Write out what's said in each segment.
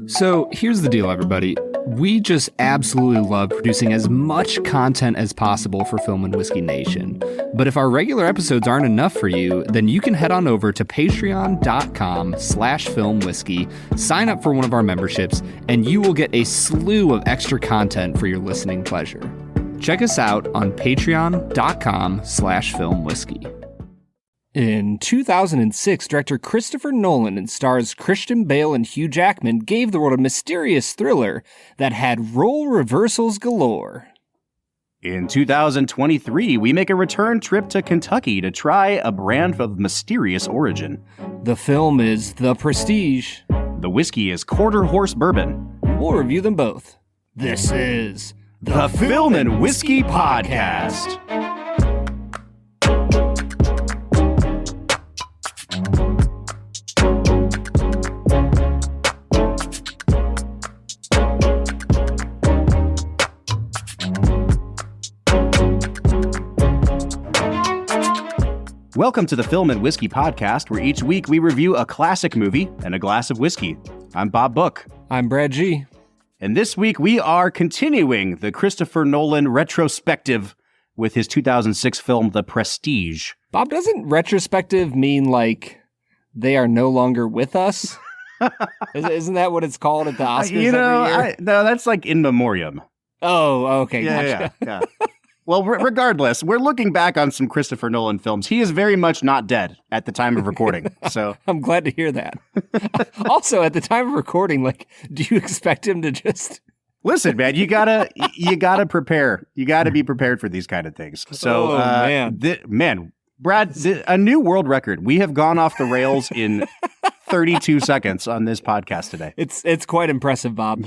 So here's the deal, everybody. We just absolutely love producing as much content as possible for Film and Whiskey Nation. But if our regular episodes aren't enough for you, then you can head on over to patreon.com/filmwhiskey, sign up for one of our memberships, and you will get a slew of extra content for your listening pleasure. Check us out on patreon.com/filmwhiskey. In 2006, director Christopher Nolan and stars Christian Bale and Hugh Jackman gave the world a mysterious thriller that had role reversals galore. In 2023, we make a return trip to Kentucky to try a brand of mysterious origin. The film is The Prestige. The whiskey is Quarter Horse Bourbon. We'll review them both. This is the Film and Whiskey Podcast. Welcome to the Film and Whiskey Podcast, where each week we review a classic movie and a glass of whiskey. I'm Bob Book. I'm Brad G. And this week we are continuing the Christopher Nolan retrospective with his 2006 film, The Prestige. Bob, doesn't retrospective mean like they are no longer with us? Isn't that what it's called at the Oscars every year? No, that's like in memoriam. Oh, okay. Yeah, yeah. Well, regardless, we're looking back on some Christopher Nolan films. He is very much not dead at the time of recording. So I'm glad to hear that. Also, at the time of recording, like, do you expect him to just listen, man? You gotta prepare. You gotta be prepared for these kind of things. So, Brad, a new world record. We have gone off the rails in 32 seconds on this podcast today. It's quite impressive, Bob.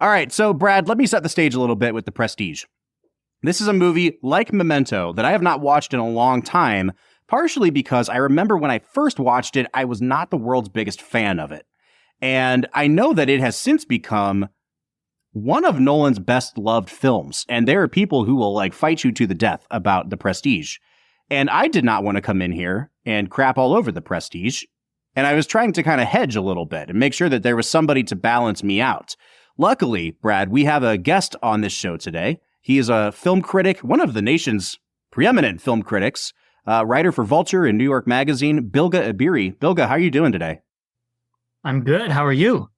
All right, so Brad, let me set the stage a little bit with The Prestige. This is a movie like Memento that I have not watched in a long time, partially because I remember when I first watched it, I was not the world's biggest fan of it. And I know that it has since become one of Nolan's best loved films. And there are people who will like fight you to the death about The Prestige. And I did not want to come in here and crap all over The Prestige. And I was trying to kind of hedge a little bit and make sure that there was somebody to balance me out. Luckily, Brad, we have a guest on this show today. He is a film critic, one of the nation's preeminent film critics, writer for Vulture and New York Magazine, Bilge Ebiri. Bilge, how are you doing today? I'm good. How are you?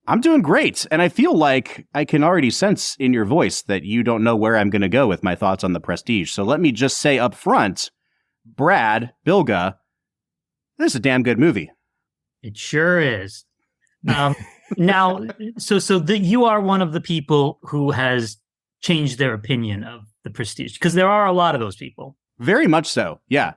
I'm doing great. And I feel like I can already sense in your voice that you don't know where I'm going to go with my thoughts on The Prestige. So let me just say up front, Brad, Bilge, this is a damn good movie. It sure is. Now, you are one of the people who has changed their opinion of The Prestige, because there are a lot of those people. Very much so, yeah.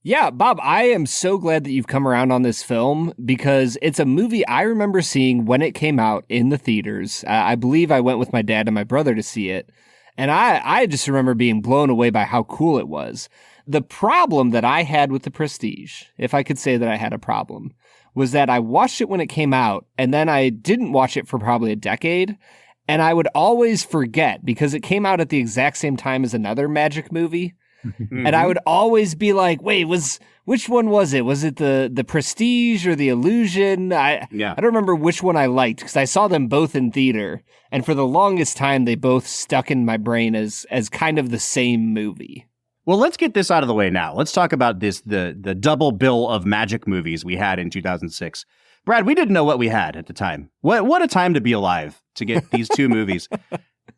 Yeah, Bob, I am so glad that you've come around on this film, because it's a movie I remember seeing when it came out in the theaters. I believe I went with my dad and my brother to see it, and I just remember being blown away by how cool it was. The problem that I had with The Prestige, if I could say that I had a problem, was that I watched it when it came out, and then I didn't watch it for probably a decade. And I would always forget because it came out at the exact same time as another magic movie. And I would always be like, wait, which one was it? Was it the Prestige or the Illusion? I don't remember which one I liked because I saw them both in theater. And for the longest time, they both stuck in my brain as kind of the same movie. Well, let's get this out of the way now. Let's talk about the double bill of magic movies we had in 2006. Brad, we didn't know what we had at the time. What a time to be alive to get these two movies.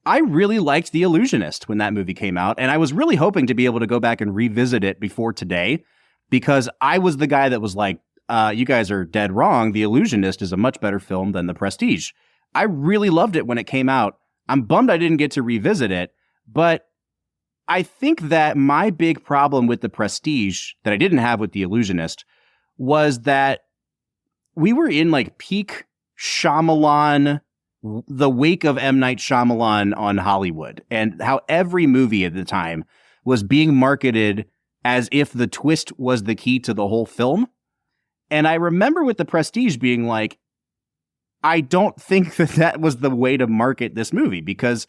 I really liked The Illusionist when that movie came out, and I was really hoping to be able to go back and revisit it before today, because I was the guy that was like, you guys are dead wrong. The Illusionist is a much better film than The Prestige. I really loved it when it came out. I'm bummed I didn't get to revisit it, but I think that my big problem with The Prestige that I didn't have with The Illusionist was that we were in like peak Shyamalan, the wake of M. Night Shyamalan on Hollywood, and how every movie at the time was being marketed as if the twist was the key to the whole film. And I remember with The Prestige being like, I don't think that was the way to market this movie, because,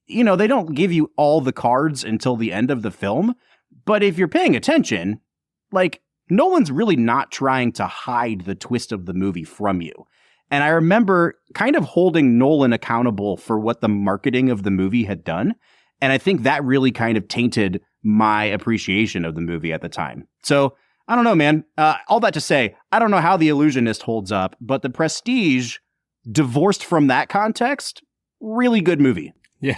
you know, they don't give you all the cards until the end of the film. But if you're paying attention, like, Nolan's really not trying to hide the twist of the movie from you. And I remember kind of holding Nolan accountable for what the marketing of the movie had done. And I think that really kind of tainted my appreciation of the movie at the time. So I don't know, man. All that to say, I don't know how The Illusionist holds up, but The Prestige, divorced from that context, really good movie. Yeah.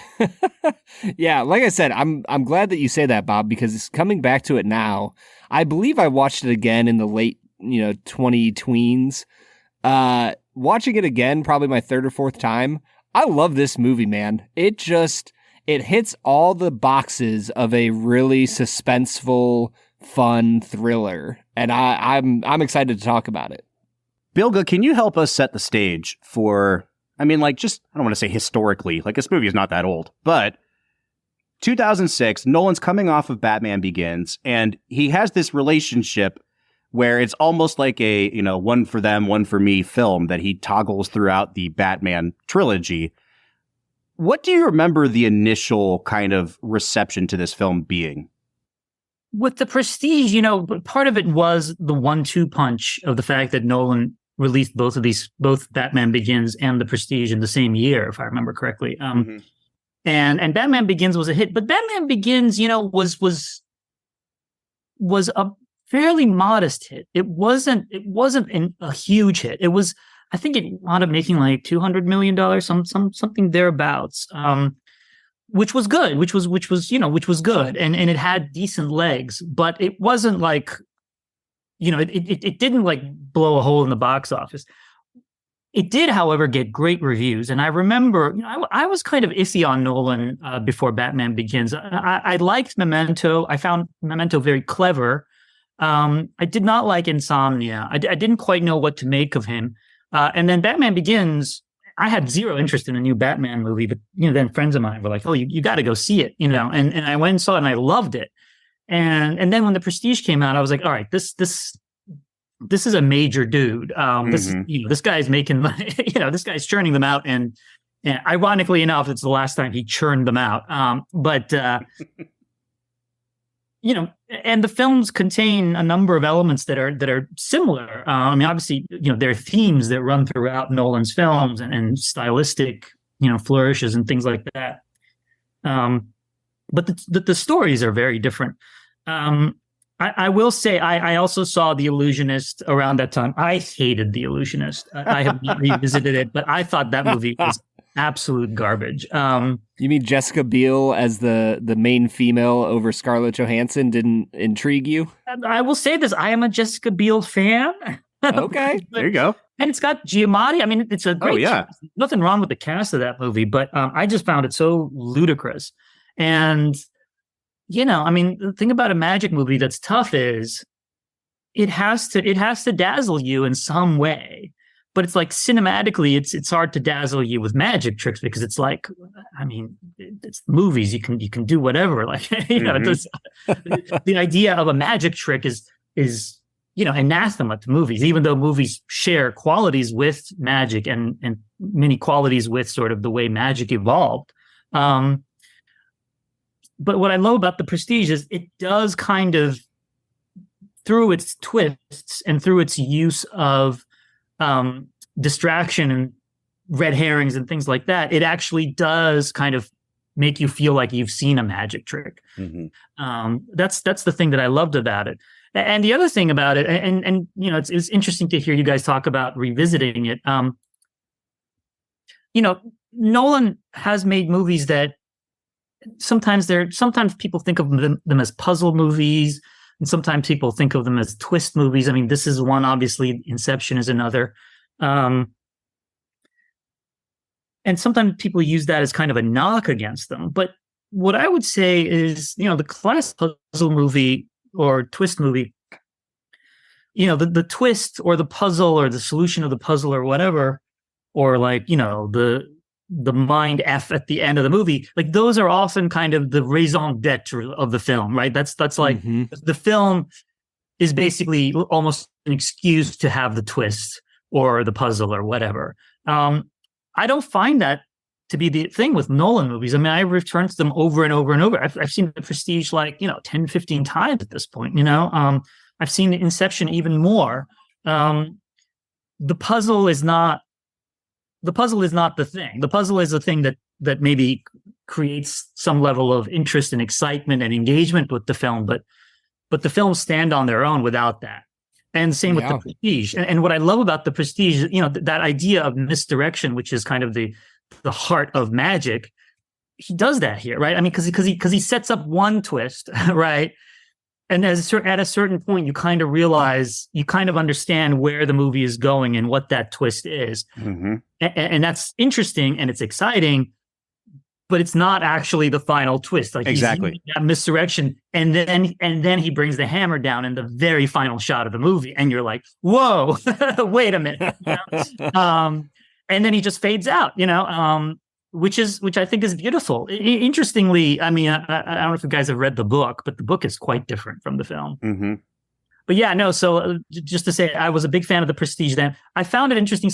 Yeah, like I said, I'm glad that you say that, Bob, because it's coming back to it now. I believe I watched it again in the late, 20-tweens. Watching it again, probably my third or fourth time. I love this movie, man. It hits all the boxes of a really suspenseful, fun thriller, and I'm excited to talk about it. Bilge, can you help us set the stage for, I don't want to say historically, like this movie is not that old, but 2006, Nolan's coming off of Batman Begins, and he has this relationship where it's almost like a, one for them, one for me film that he toggles throughout the Batman trilogy. What do you remember the initial kind of reception to this film being? With The Prestige, part of it was the 1-2 punch of the fact that Nolan released both Batman Begins and The Prestige in the same year, if I remember correctly. And Batman Begins was a hit, but Batman Begins, was a fairly modest hit. It wasn't a huge hit. It was, I think it wound up making like $200 million, something thereabouts. Which was good, which was good. And it had decent legs, but it wasn't like, it didn't like blow a hole in the box office. It did, however, get great reviews. And I remember, I was kind of iffy on Nolan before Batman Begins. I liked Memento. I found Memento very clever. I did not like Insomnia. I didn't quite know what to make of him. And then Batman Begins, I had zero interest in a new Batman movie, but then friends of mine were like, "Oh, you got to go see it," and I went and saw it and I loved it. And then when The Prestige came out, I was like, "All right, this is a major dude. This guy's making, this guy's churning them out." And ironically enough, it's the last time he churned them out. And the films contain a number of elements that are similar. Obviously, there are themes that run throughout Nolan's films and stylistic, flourishes and things like that. But the stories are very different. I will say I also saw The Illusionist around that time. I hated The Illusionist. I have not revisited it, but I thought that movie was absolute garbage. You mean Jessica Biel as the main female over Scarlett Johansson didn't intrigue you? I will say this. I am a Jessica Biel fan. Okay. There you go. And it's got Giamatti. It's a great cast. Nothing wrong with the cast of that movie, but I just found it so ludicrous. And, the thing about a magic movie that's tough is it has to dazzle you in some way. But it's like cinematically, it's hard to dazzle you with magic tricks because it's like, it's movies. You can do whatever. Like, the idea of a magic trick is anathema to movies, even though movies share qualities with magic and many qualities with sort of the way magic evolved. But what I love about The Prestige is it does kind of, through its twists and through its use of distraction and red herrings and things like that, it actually does kind of make you feel like you've seen a magic trick. That's the thing that I loved about it. And the other thing about it, and it's interesting to hear you guys talk about revisiting it. Nolan has made movies that sometimes people think of them as puzzle movies, and sometimes people think of them as twist movies. This is one, obviously. Inception is another. And sometimes people use that as kind of a knock against them. But what I would say is, the classic puzzle movie or twist movie, the twist or the puzzle or the solution of the puzzle or whatever, or like, the mind F at the end of the movie, like those are often kind of the raison d'etre of the film, right? That's like the film is basically almost an excuse to have the twist or the puzzle or whatever. I don't find that to be the thing with Nolan movies. I return to them over and over and over. I've seen The Prestige 10, 15 times at this point, I've seen Inception even more. The puzzle is not the puzzle is not the thing. The puzzle is the thing that maybe creates some level of interest and excitement and engagement with the film, but the films stand on their own without that. And same with the Prestige. And what I love about the Prestige, that idea of misdirection, which is kind of the heart of magic, he does that here, right? I mean, because he sets up one twist, right? And at a certain point, you kind of realize, you kind of understand where the movie is going and what that twist is. Mm-hmm. And that's interesting and it's exciting, but it's not actually the final twist. Like exactly he's that misdirection, and then he brings the hammer down in the very final shot of the movie, and you're like, "Whoa, wait a minute!" And then he just fades out, which I think is beautiful. Interestingly, I mean, I don't know if you guys have read the book, but the book is quite different from the film. Mm-hmm. But yeah, no. So just to say, I was a big fan of the Prestige. Then I found it interesting.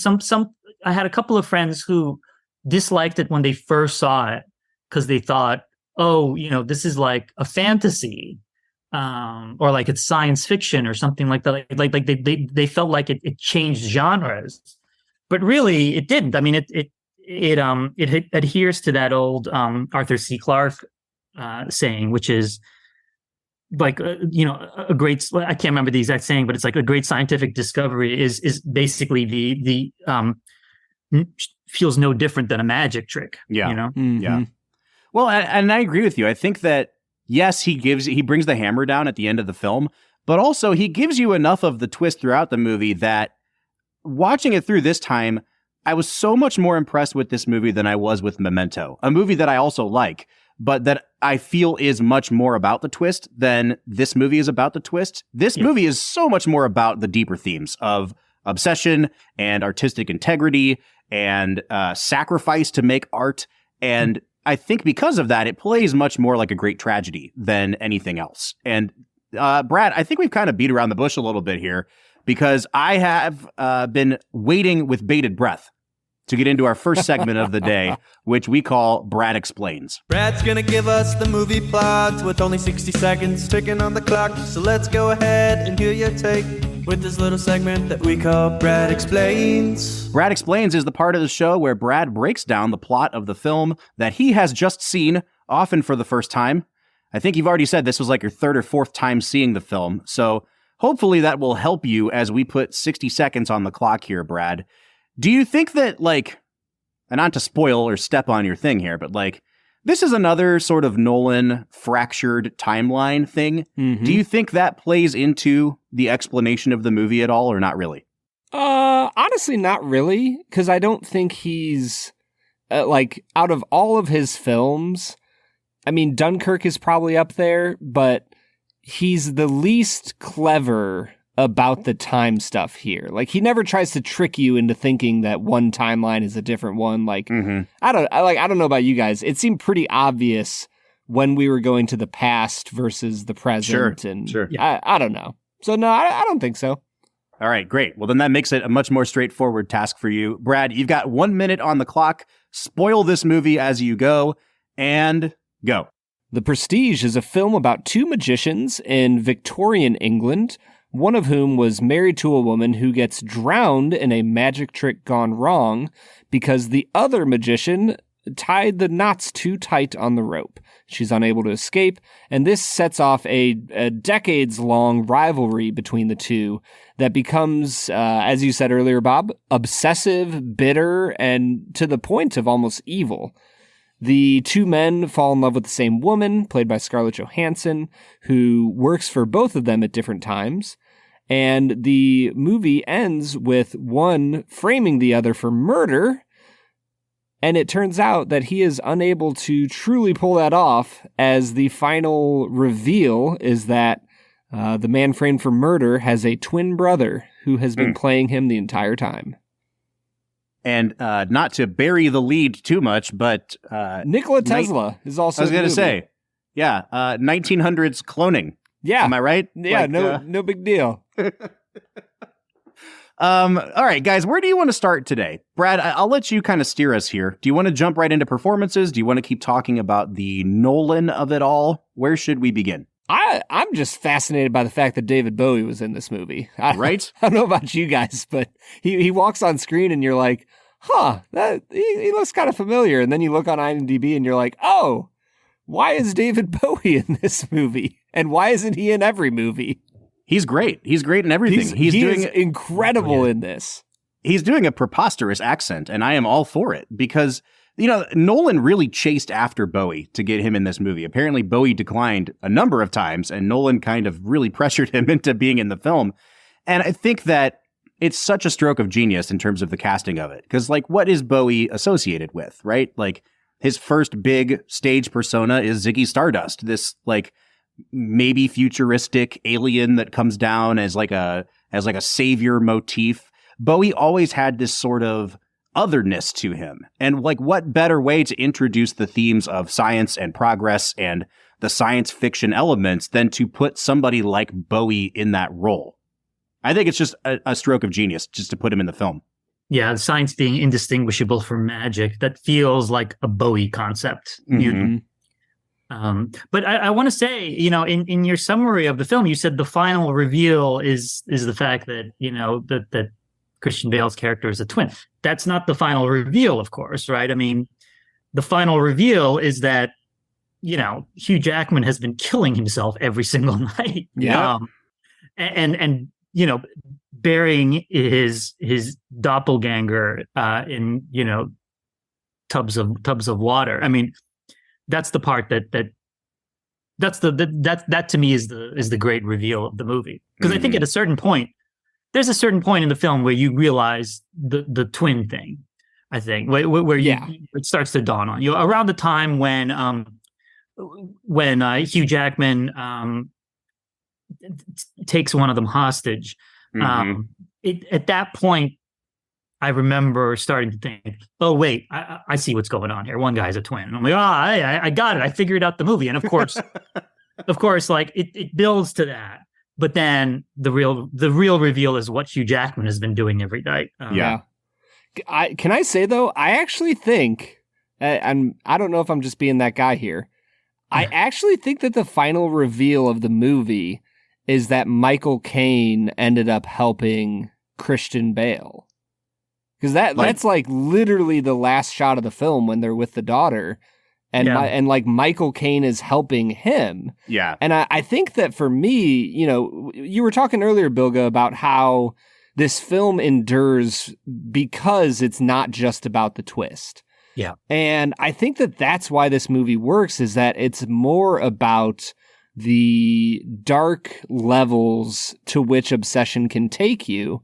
I had a couple of friends who disliked it when they first saw it because they thought, oh, this is like a fantasy, or like it's science fiction or something like that. Like they felt like it changed genres, but really it didn't. I mean, it adheres to that old Arthur C. Clarke saying, which is like a great, I can't remember the exact saying, but it's like a great scientific discovery is basically the feels no different than a magic trick. Yeah. Mm-hmm. Yeah. Well, and I agree with you. I think that, yes, he brings the hammer down at the end of the film, but also he gives you enough of the twist throughout the movie that watching it through this time, I was so much more impressed with this movie than I was with Memento, a movie that I also like, but that I feel is much more about the twist than this movie is about the twist. This movie is so much more about the deeper themes of obsession and artistic integrity and sacrifice to make art. And I think because of that, it plays much more like a great tragedy than anything else. And Brad, I think we've kind of beat around the bush a little bit here because I have been waiting with bated breath to get into our first segment of the day, which we call Brad Explains. Brad's gonna give us the movie plot with only 60 seconds ticking on the clock. So let's go ahead and hear your take with this little segment that we call Brad Explains. Brad Explains is the part of the show where Brad breaks down the plot of the film that he has just seen, often for the first time. I think you've already said this was like your third or fourth time seeing the film, so hopefully that will help you as we put 60 seconds on the clock here, Brad. Do you think that, like, and not to spoil or step on your thing here, but like, this is another sort of Nolan fractured timeline thing. Mm-hmm. Do you think that plays into the explanation of the movie at all, or not really? Honestly, not really, because I don't think he's, like, out of all of his films, I mean, Dunkirk is probably up there, but he's the least clever about the time stuff here. Like, he never tries to trick you into thinking that one timeline is a different one. Like, I don't know about you guys. It seemed pretty obvious when we were going to the past versus the present. Sure. I don't know. So no, I don't think so. All right, great. Well, then that makes it a much more straightforward task for you. Brad, you've got 1 minute on the clock. Spoil this movie as you go, and go. The Prestige is a film about two magicians in Victorian England, one of whom was married to a woman who gets drowned in a magic trick gone wrong because the other magician tied the knots too tight on the rope. She's unable to escape, and this sets off a decades-long rivalry between the two that becomes, as you said earlier, Bob, obsessive, bitter, and to the point of almost evil. The two men fall in love with the same woman, played by Scarlett Johansson, who works for both of them at different times. And the movie ends with one framing the other for murder. And it turns out that he is unable to truly pull that off, as the final reveal is that the man framed for murder has a twin brother who has been playing him the entire time. And not to bury the lead too much, but Nikola Tesla is also. I was going to say, 1900s cloning. Yeah, am I right? Yeah, no big deal. All right, guys, where do you want to start today? Brad, I'll let you kind of steer us here. Do you want to jump right into performances? Do you want to keep talking about the Nolan of it all? Where should we begin? I'm just fascinated by the fact that David Bowie was in this movie. Right? I don't know about you guys, but he walks on screen and you're like, he looks kind of familiar. And then you look on IMDb and you're like, oh, why is David Bowie in this movie? And why isn't he in every movie? He's great. He's great in everything. He's doing incredible in this. He's doing a preposterous accent, and I am all for it because, Nolan really chased after Bowie to get him in this movie. Apparently, Bowie declined a number of times, and Nolan kind of really pressured him into being in the film. And I think that it's such a stroke of genius in terms of the casting of it. Because, what is Bowie associated with, right? His first big stage persona is Ziggy Stardust, this, maybe futuristic alien that comes down as a savior motif. Bowie always had this sort of otherness to him. And what better way to introduce the themes of science and progress and the science fiction elements than to put somebody like Bowie in that role? I think it's just a stroke of genius just to put him in the film. Yeah, science being indistinguishable from magic, that feels like a Bowie concept. Mm-hmm. But I want to say, in your summary of the film, you said the final reveal is the fact that, that Christian Bale's character is a twin. That's not the final reveal, of course, right? I mean, the final reveal is that, Hugh Jackman has been killing himself every single night. Yeah. And burying his doppelganger in, tubs of water. I mean, that's the part that to me is the great reveal of the movie. Because I think at a certain point, there's a certain point in the film where you realize the twin thing. I think where it starts to dawn on you around the time when Hugh Jackman takes one of them hostage. At that point, I remember starting to think, oh, wait, I see what's going on here. One guy's a twin. And I'm like, I got it. I figured out the movie. And of course, it builds to that. But then the real reveal is what Hugh Jackman has been doing every night. Can I say, though, I actually think, and I don't know if I'm just being that guy here, I actually think that the final reveal of the movie is that Michael Caine ended up helping Christian Bale. Because that's literally the last shot of the film when they're with the daughter. And Michael Caine is helping him. Yeah. And I think that for me, you were talking earlier, Bilge, about how this film endures because it's not just about the twist. Yeah. And I think that that's why this movie works, is that it's more about the dark levels to which obsession can take you.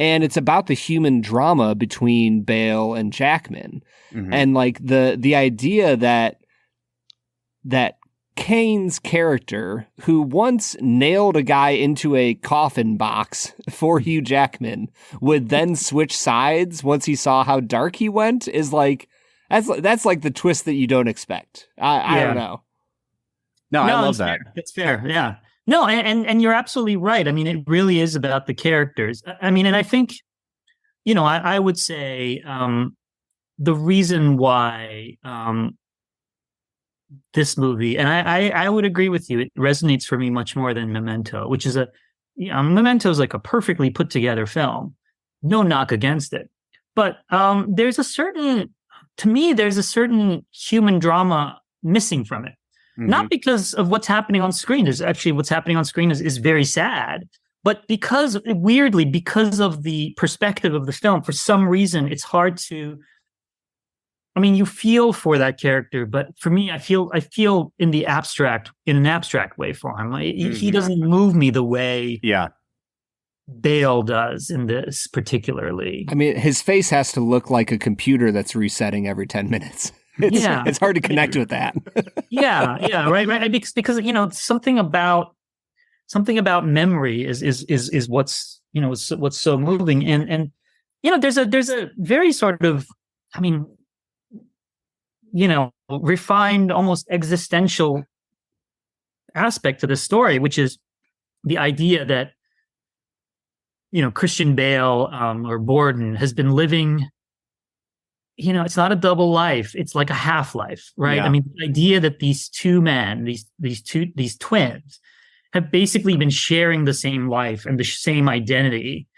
And it's about the human drama between Bale and Jackman. Mm-hmm. And the idea that Caine's character, who once nailed a guy into a coffin box for Hugh Jackman, would then switch sides once he saw how dark he went, is that's the twist that you don't expect. I don't know. No, I love that. It's fair. Yeah. No, and you're absolutely right. I mean, it really is about the characters. I mean, and I think, I would say the reason why this movie, and I would agree with you, it resonates for me much more than Memento, which is Memento is like a perfectly put together film. No knock against it. But there's a certain human drama missing from it. Mm-hmm. Not because of what's happening on screen. There's actually what's happening on screen is very sad. But because of the perspective of the film, for some reason, it's hard to. I mean, you feel for that character, but for me, I feel in an abstract way for him. He doesn't move me the way Bale does in this particularly. I mean, his face has to look like a computer that's resetting every 10 minutes. It's hard to connect with that. right. Because something about memory is what's what's so moving, and there's a very sort of, I mean, refined, almost existential aspect to the story, which is the idea that Christian Bale or Borden has been living. It's not a double life. It's like a half life, right? Yeah. I mean, the idea that these two men, these twins, have basically been sharing the same life and the same identity,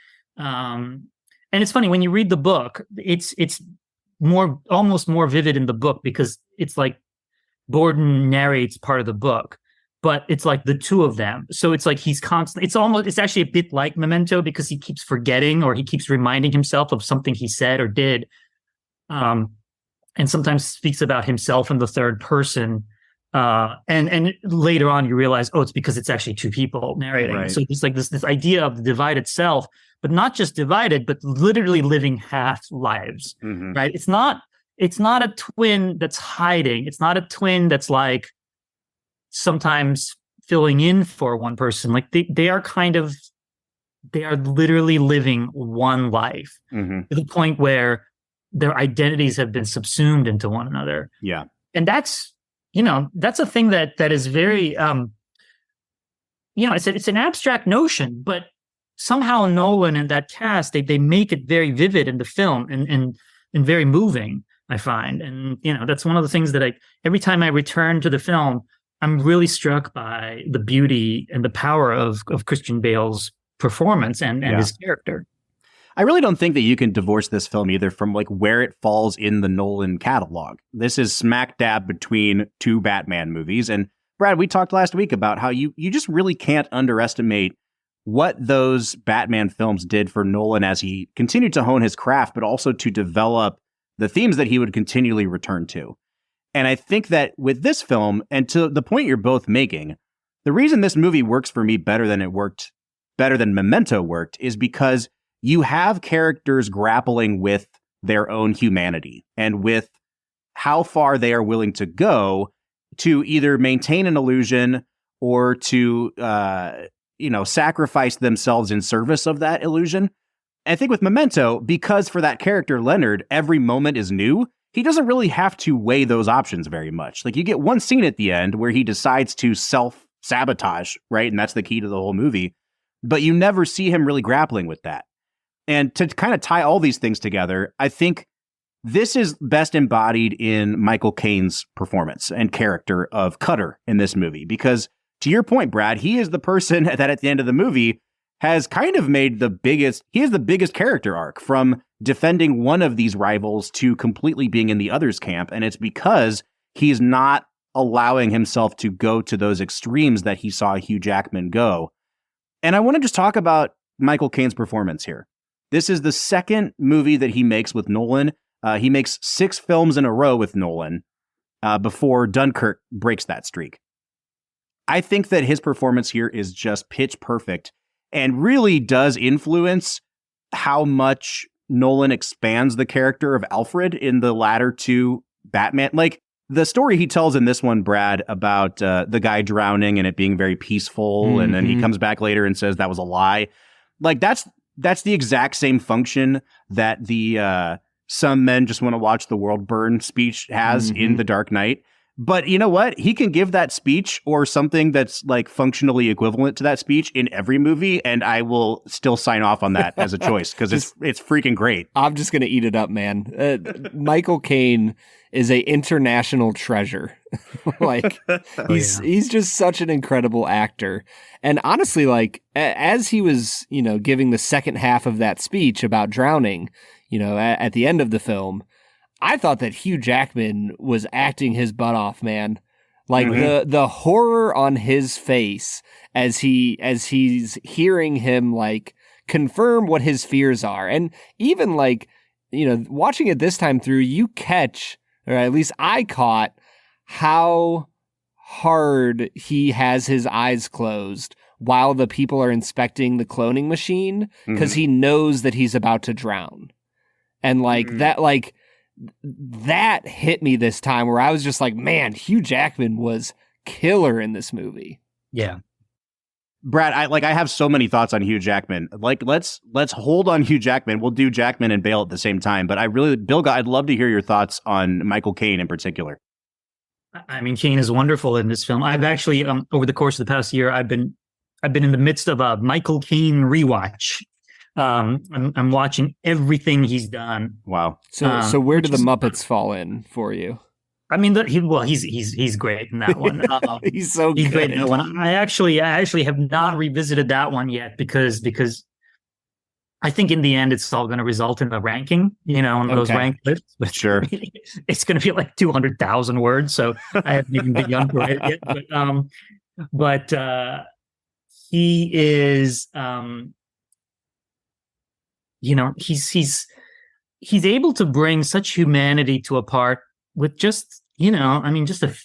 And it's funny when you read the book, it's almost more vivid in the book because it's like Borden narrates part of the book, but it's like the two of them. So it's like he's constantly, it's actually a bit like Memento because he keeps forgetting or he keeps reminding himself of something he said or did. And sometimes speaks about himself in the third person. And later on you realize, it's because it's actually two people narrating. Right. So it's like this idea of the divided self, but not just divided, but literally living half lives, right? It's not a twin that's hiding. It's not a twin that's like sometimes filling in for one person. Like they are literally living one life to the point where their identities have been subsumed into one another. Yeah. And that's a thing that is very, it's an abstract notion, but somehow Nolan and that cast, they make it very vivid in the film and very moving, I find. And, that's one of the things that every time I return to the film, I'm really struck by the beauty and the power of Christian Bale's performance and his character. I really don't think that you can divorce this film either from like where it falls in the Nolan catalog. This is smack dab between two Batman movies. And Brad, we talked last week about how you just really can't underestimate what those Batman films did for Nolan as he continued to hone his craft, but also to develop the themes that he would continually return to. And I think that with this film, and to the point you're both making, the reason this movie works for me better than Memento worked is because you have characters grappling with their own humanity and with how far they are willing to go to either maintain an illusion or to, sacrifice themselves in service of that illusion. I think with Memento, because for that character, Leonard, every moment is new, he doesn't really have to weigh those options very much. Like you get one scene at the end where he decides to self-sabotage, right? And that's the key to the whole movie. But you never see him really grappling with that. And to kind of tie all these things together, I think this is best embodied in Michael Caine's performance and character of Cutter in this movie. Because to your point, Brad, he is the person that at the end of the movie has kind of made the biggest character arc from defending one of these rivals to completely being in the other's camp. And it's because he's not allowing himself to go to those extremes that he saw Hugh Jackman go. And I want to just talk about Michael Caine's performance here. This is the second movie that he makes with Nolan. He makes 6 films in a row with Nolan before Dunkirk breaks that streak. I think that his performance here is just pitch perfect and really does influence how much Nolan expands the character of Alfred in the latter 2 Batman. Like the story he tells in this one, Brad, about the guy drowning and it being very peaceful. And then he comes back later and says that was a lie. Like that's the exact same function that the some men just want to watch the world burn speech has in The Dark Knight. But you know what? He can give that speech or something that's like functionally equivalent to that speech in every movie, and I will still sign off on that as a choice because it's freaking great. I'm just gonna eat it up, man. Michael Caine is a international treasure. He's just such an incredible actor. And honestly, like as he was, giving the second half of that speech about drowning, at the end of the film, I thought that Hugh Jackman was acting his butt off, man. Like the horror on his face as he's hearing him like confirm what his fears are. And even like, watching it this time through, you catch, or at least I caught, how hard he has his eyes closed while the people are inspecting the cloning machine because he knows that he's about to drown. And that hit me this time where I was just like, man, Hugh Jackman was killer in this movie. Yeah. Brad, I have so many thoughts on Hugh Jackman. Like, let's hold on Hugh Jackman. We'll do Jackman and Bale at the same time. But Bilge, I'd love to hear your thoughts on Michael Caine in particular. I mean, Caine is wonderful in this film. I've actually, over the course of the past year, I've been in the midst of a Michael Caine rewatch. I'm watching everything he's done. Wow. So where do the Muppets fall in for you? I mean, he's great in that one. He's so good. He's great in that one. I actually have not revisited that one yet because I think in the end, it's all going to result in a ranking, you know, on those ranked lists. But Sure. It's going to be like 200,000 words. So I haven't even begun to write it yet. But he is, you know, he's able to bring such humanity to a part with just, you know, I mean, just a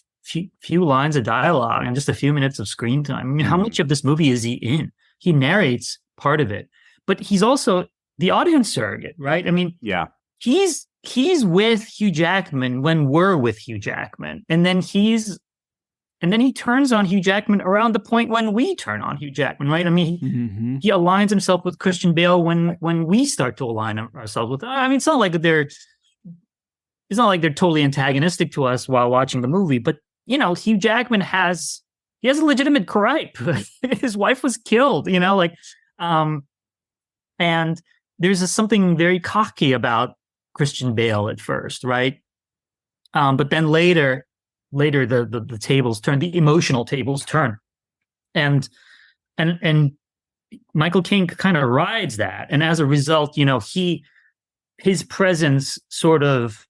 few lines of dialogue and just a few minutes of screen time. I mean, how much of this movie is he in? He narrates part of it. But he's also the audience surrogate, right? I mean, yeah, he's with Hugh Jackman when we're with Hugh Jackman, and then he turns on Hugh Jackman around the point when we turn on Hugh Jackman, right? I mean, he aligns himself with Christian Bale when we start to align ourselves with. I mean, it's not like they're totally antagonistic to us while watching the movie, but you know, Hugh Jackman has a legitimate gripe. His wife was killed, you know, like. And there's something very cocky about Christian Bale at first, right? But then later the tables turn, the emotional tables turn, and Michael Caine kind of rides that, and as a result, you know, his presence sort of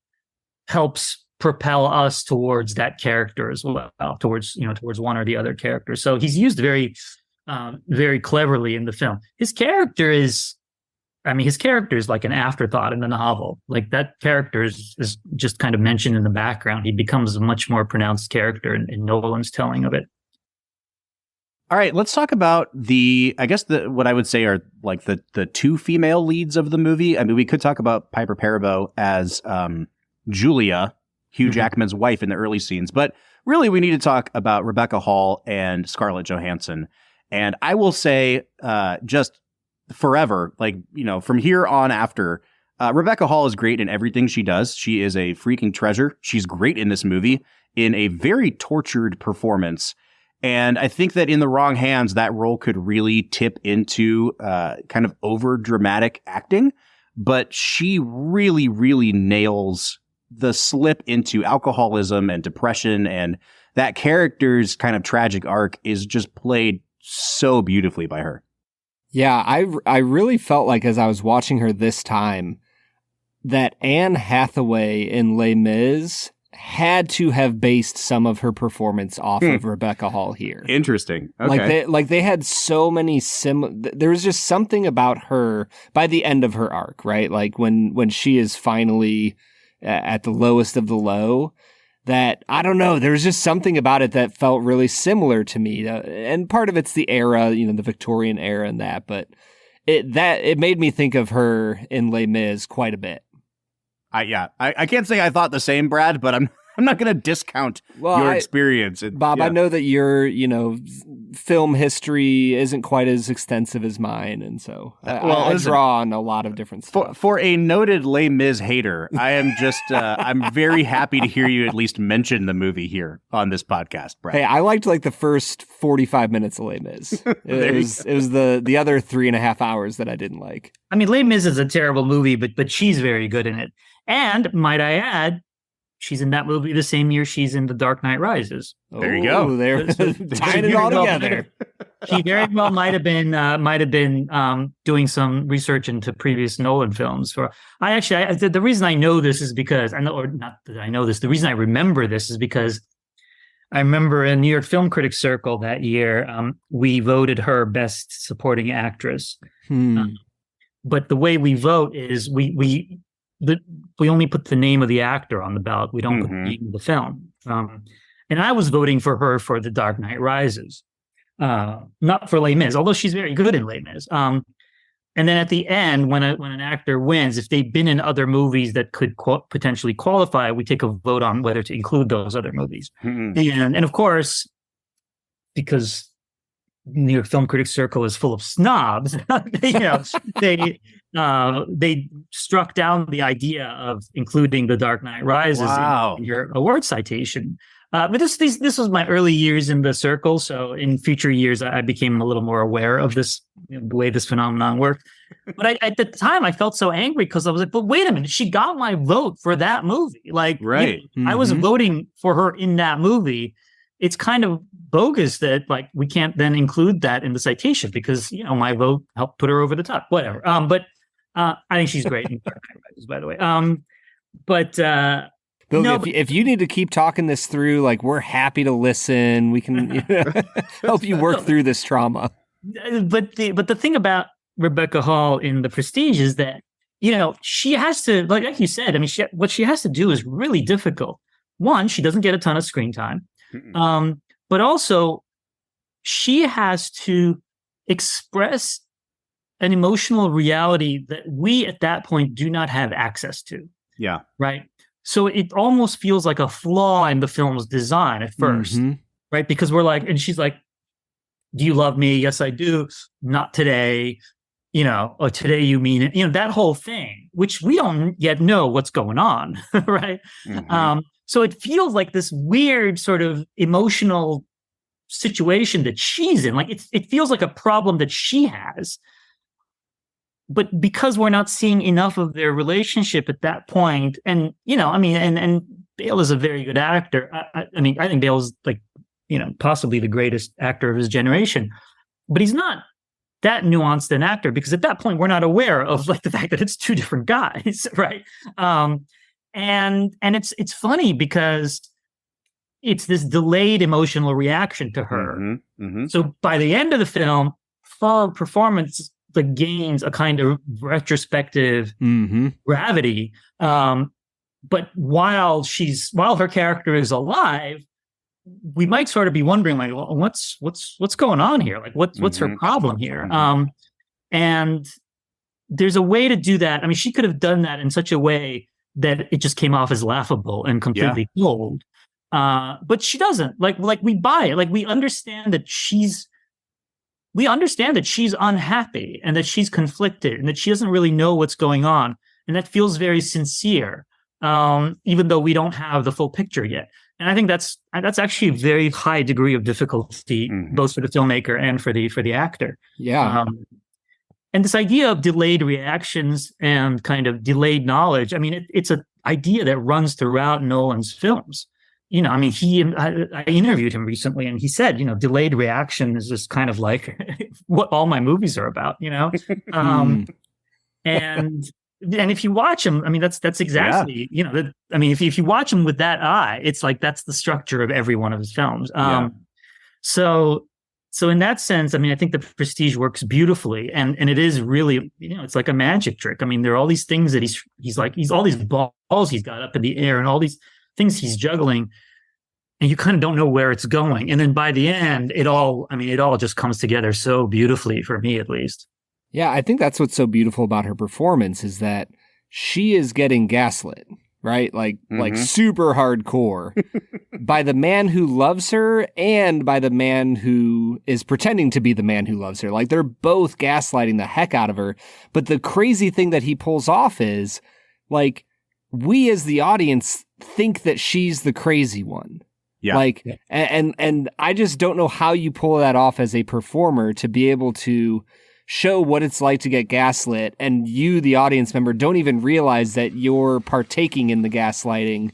helps propel us towards that character as well, towards one or the other character. So he's used very cleverly in the film. His character is like an afterthought in the novel. Like that character is just kind of mentioned in the background. He becomes a much more pronounced character in Nolan's telling of it. All right, let's talk about what I would say are like the two female leads of the movie. I mean, we could talk about Piper Perabo as Julia, Hugh Jackman's wife in the early scenes, but really we need to talk about Rebecca Hall and Scarlett Johansson. And I will say, just forever, like, you know, from here on after, Rebecca Hall is great in everything she does. She is a freaking treasure. She's great in this movie in a very tortured performance. And I think that in the wrong hands, that role could really tip into kind of over dramatic acting. But she really, really nails the slip into alcoholism and depression. And that character's kind of tragic arc is just played so beautifully by her. Yeah, I really felt like as I was watching her this time that Anne Hathaway in Les Mis had to have based some of her performance off of Rebecca Hall here. Interesting. Okay. Like they had so many there was just something about her by the end of her arc, right? Like when she is finally at the lowest of the low, that, I don't know, there's just something about it that felt really similar to me. And part of it's the era, you know, the Victorian era and that, but it made me think of her in Les Mis quite a bit. I can't say I thought the same, Brad, but I'm not going to discount your experience. Bob, I know that your, you know, film history isn't quite as extensive as mine, and so I draw on a lot of different stuff. For a noted Les Mis hater, I am just I'm very happy to hear you at least mention the movie here on this podcast, Brad. Hey, I liked like the first 45 minutes of Les Mis. It was the other 3.5 hours that I didn't like. I mean, Les Mis is a terrible movie, but she's very good in it. And might I add, she's in that movie the same year she's in The Dark Knight Rises. There you go. They're tying it all together. She very well might have been doing some research into previous Nolan films. The reason I know this is because the reason I remember this is because I remember in New York Film Critics Circle that year, we voted her Best Supporting Actress. But the way we vote is we only put the name of the actor on the ballot. We don't put the name of the film. And I was voting for her for The Dark Knight Rises, not for Les Mis, although she's very good in Les Mis. And then at the end, when an actor wins, if they've been in other movies that could potentially qualify, we take a vote on whether to include those other movies. And of course, because New York Film Critics Circle is full of snobs, they struck down the idea of including The Dark Knight Rises in your award citation. But this was my early years in the circle, so in future years I became a little more aware of this, the way this phenomenon worked. But at the time I felt so angry because I was like, "But wait a minute, she got my vote for that movie. Like, right? I was voting for her in that movie. It's kind of bogus that we can't then include that in the citation because my vote helped put her over the top. Whatever. But I think she's great in Dark Knight Rises, by the way. But Bill, no, if you need to keep talking this through, like, we're happy to listen. We can help you work through this trauma. But the thing about Rebecca Hall in The Prestige is that, she has to, like you said, I mean, what she has to do is really difficult. One, she doesn't get a ton of screen time. But also she has to express an emotional reality that we at that point do not have access to. Yeah. Right. So it almost feels like a flaw in the film's design at first, right? Because we're like, and she's like, do you love me? Yes, I do. Not today. Or today you mean it. That whole thing, which we don't yet know what's going on, right? So it feels like this weird sort of emotional situation that she's in. Like it feels like a problem that she has. But because we're not seeing enough of their relationship at that point, and and Bale is a very good actor. I think Bale's like, possibly the greatest actor of his generation, but he's not that nuanced an actor because at that point we're not aware of like the fact that it's two different guys, right? And it's funny because it's this delayed emotional reaction to her. So by the end of the film, her performance gains a kind of retrospective gravity. But while her character is alive, we might sort of be wondering, like, well, what's going on here? Like, what's her problem here? And there's a way to do that. I mean, she could have done that in such a way that it just came off as laughable and completely cold. But she doesn't. Like we buy it. Like we understand that she's unhappy and that she's conflicted and that she doesn't really know what's going on. And that feels very sincere, even though we don't have the full picture yet. And I think that's actually a very high degree of difficulty, both for the filmmaker and for the actor. Yeah. And this idea of delayed reactions and kind of delayed knowledge, I mean, it's an idea that runs throughout Nolan's films. I interviewed him recently and he said, delayed reaction is just kind of like what all my movies are about, and if you watch him, I mean, that's exactly, if you watch him with that eye, it's like, that's the structure of every one of his films. So in that sense, I mean, I think The Prestige works beautifully and it is really, it's like a magic trick. I mean, there are all these things that he's all these balls he's got up in the air and all these things he's juggling, and you kind of don't know where it's going. And then by the end, it all just comes together so beautifully, for me at least. Yeah, I think that's what's so beautiful about her performance is that she is getting gaslit, right? Like super hardcore by the man who loves her and by the man who is pretending to be the man who loves her. Like they're both gaslighting the heck out of her. But the crazy thing that he pulls off is like, we as the audience think that she's the crazy one. Yeah. And I just don't know how you pull that off as a performer to be able to show what it's like to get gaslit, and you, the audience member, don't even realize that you're partaking in the gaslighting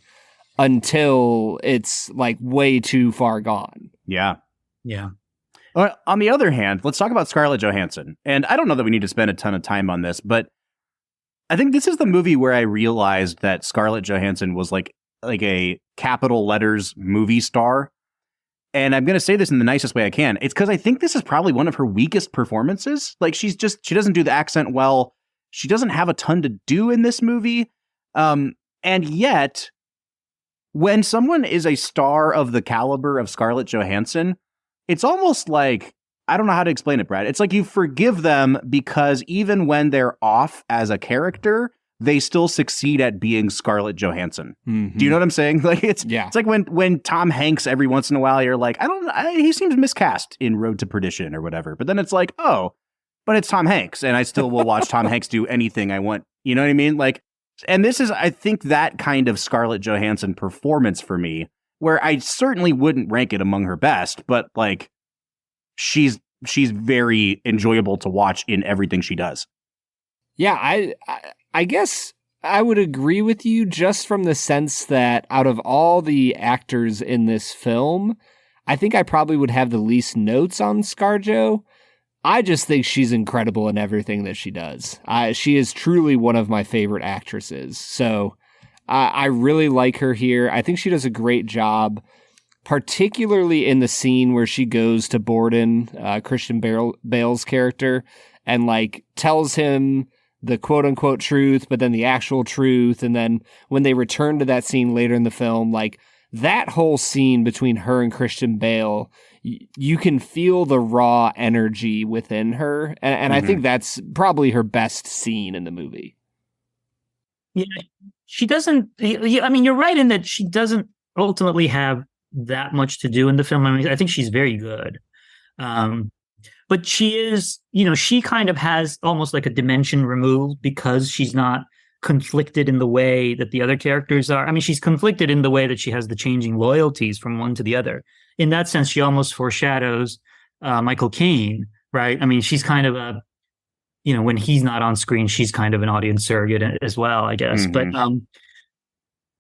until it's like way too far gone. Yeah. Yeah. On the other hand, let's talk about Scarlett Johansson. And I don't know that we need to spend a ton of time on this, but I think this is the movie where I realized that Scarlett Johansson was like a capital letters movie star. And I'm going to say this in the nicest way I can. It's because I think this is probably one of her weakest performances. Like she doesn't do the accent well. She doesn't have a ton to do in this movie. And yet, when someone is a star of the caliber of Scarlett Johansson, it's almost like, I don't know how to explain it, Brad. It's like you forgive them because even when they're off as a character, they still succeed at being Scarlett Johansson. Mm-hmm. Do you know what I'm saying? Like it's like when Tom Hanks every once in a while you're like, he seems miscast in Road to Perdition or whatever. But then it's like, oh, but it's Tom Hanks, and I still will watch Tom Hanks do anything I want. You know what I mean? Like, and this is, I think, that kind of Scarlett Johansson performance for me, where I certainly wouldn't rank it among her best, but like she's very enjoyable to watch in everything she does. Yeah, I guess I would agree with you just from the sense that out of all the actors in this film, I think I probably would have the least notes on ScarJo. I just think she's incredible in everything that she does. She is truly one of my favorite actresses. So I really like her here. I think she does a great job, particularly in the scene where she goes to Borden, Christian Bale's character, and like tells him the quote unquote truth, but then the actual truth. And then when they return to that scene later in the film, like that whole scene between her and Christian Bale, you can feel the raw energy within her. And I think that's probably her best scene in the movie. Yeah, she doesn't, I mean, you're right in that she doesn't ultimately have that much to do in the film. I mean, I think she's very good. But she is, she kind of has almost like a dimension removed because she's not conflicted in the way that the other characters are. I mean, she's conflicted in the way that she has the changing loyalties from one to the other. In that sense, she almost foreshadows Michael Caine, right? I mean, she's kind of a, when he's not on screen, she's kind of an audience surrogate as well, I guess. Mm-hmm.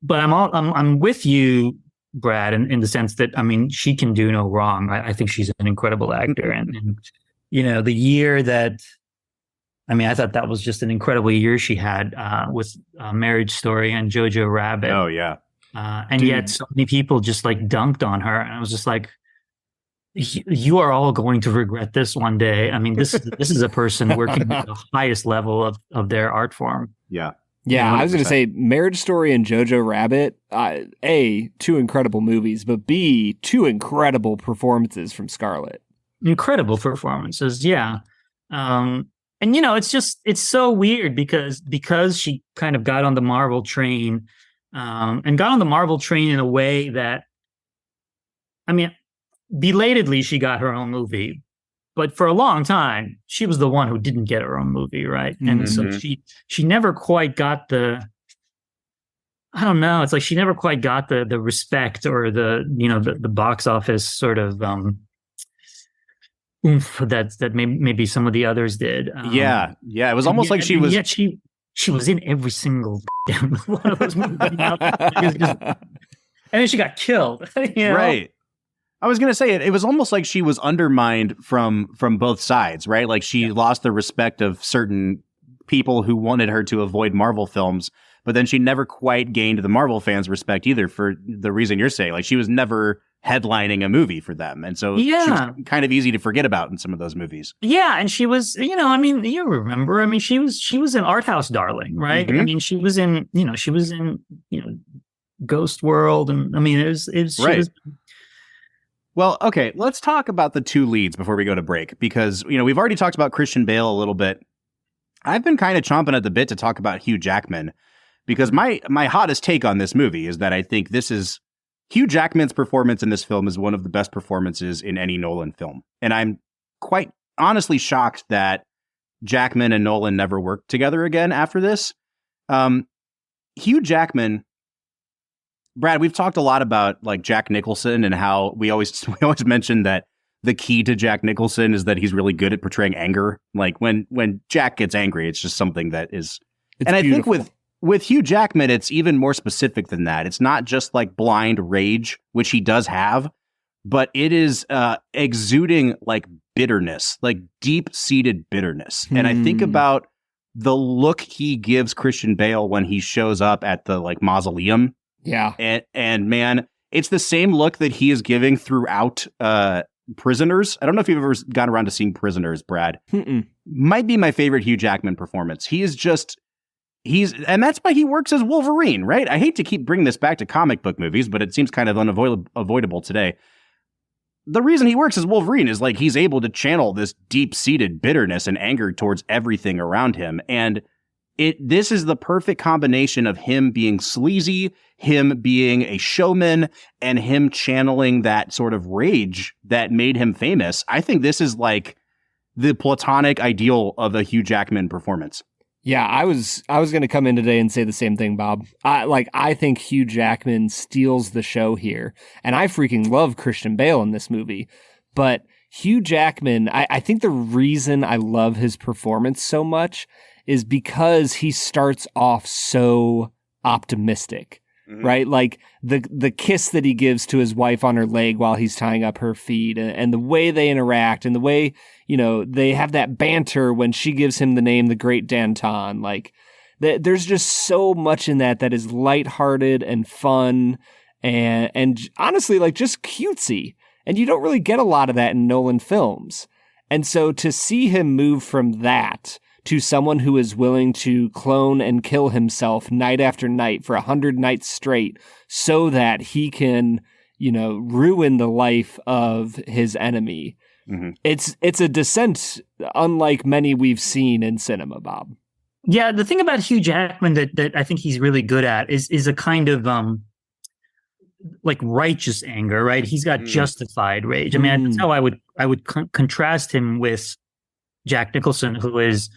But I'm with you, Brad, in the sense that, I mean, she can do no wrong. I think she's an incredible actor. And the year that, I mean, I thought that was just an incredible year she had with Marriage Story and Jojo Rabbit. Oh, yeah. And yet so many people just like dunked on her. And I was just like, you are all going to regret this one day. I mean, this is a person working at the highest level of their art form. Yeah. Yeah, 100%. I was going to say Marriage Story and Jojo Rabbit, A, two incredible movies, but B, two incredible performances from Scarlett. Incredible performances, yeah. And it's so weird because she kind of got on the Marvel train, and got on the Marvel train in a way that, I mean, belatedly she got her own movie, but for a long time she was the one who didn't get her own movie, right? And so she never quite got the, I don't know, it's like she never quite got the respect or the the box office sort of oomph that maybe some of and it was almost like she was, yet she was in every single damn one of those movies. And then she got killed. Right. I was going to say it was almost like she was undermined from both sides, right? Like she lost the respect of certain people who wanted her to avoid Marvel films, but then she never quite gained the Marvel fans' respect either for the reason you're saying. Like she was never headlining a movie for them. And so she was kind of easy to forget about in some of those movies. Yeah. And she was, I mean, you remember, I mean, she was an art house darling, right? I mean, she was in Ghost World. And I mean, it was right. Well, okay, let's talk about the two leads before we go to break, because, we've already talked about Christian Bale a little bit. I've been kind of chomping at the bit to talk about Hugh Jackman, because my hottest take on this movie is that I think Hugh Jackman's performance in this film is one of the best performances in any Nolan film. And I'm quite honestly shocked that Jackman and Nolan never worked together again after this. Hugh Jackman, Brad, we've talked a lot about like Jack Nicholson and how we always mention that the key to Jack Nicholson is that he's really good at portraying anger. Like when Jack gets angry, it's just something that is, and I think with Hugh Jackman, it's even more specific than that. It's not just like blind rage, which he does have, but it is exuding like bitterness, like deep-seated bitterness. And I think about the look he gives Christian Bale when he shows up at the like mausoleum. Yeah. And man, it's the same look that he is giving throughout Prisoners. I don't know if you've ever gotten around to seeing Prisoners, Brad. Might be my favorite Hugh Jackman performance. And that's why he works as Wolverine, right? I hate to keep bringing this back to comic book movies, but it seems kind of unavoidable today. The reason he works as Wolverine is like he's able to channel this deep-seated bitterness and anger towards everything around him. And this is the perfect combination of him being sleazy, him being a showman, and him channeling that sort of rage that made him famous. I think this is like the platonic ideal of a Hugh Jackman performance. Yeah, I was going to come in today and say the same thing, Bob. I think Hugh Jackman steals the show here, and I freaking love Christian Bale in this movie. But Hugh Jackman, I think the reason I love his performance so much is because he starts off so optimistic. right? Like the kiss that he gives to his wife on her leg while he's tying up her feet, and the way they interact, and the way, you know, they have that banter when she gives him the name the Great Danton. Like there's just so much in that is lighthearted and fun and honestly, like, just cutesy. And you don't really get a lot of that in Nolan films. And so to see him move from that to someone who is willing to clone and kill himself night after night for 100 nights straight so that he can, you know, ruin the life of his enemy. It's a descent unlike many we've seen in cinema, Bob. Yeah, the thing about Hugh Jackman that I think he's really good at is a kind of like righteous anger, right? He's got justified rage. I mean, that's how I would contrast him with Jack Nicholson, who's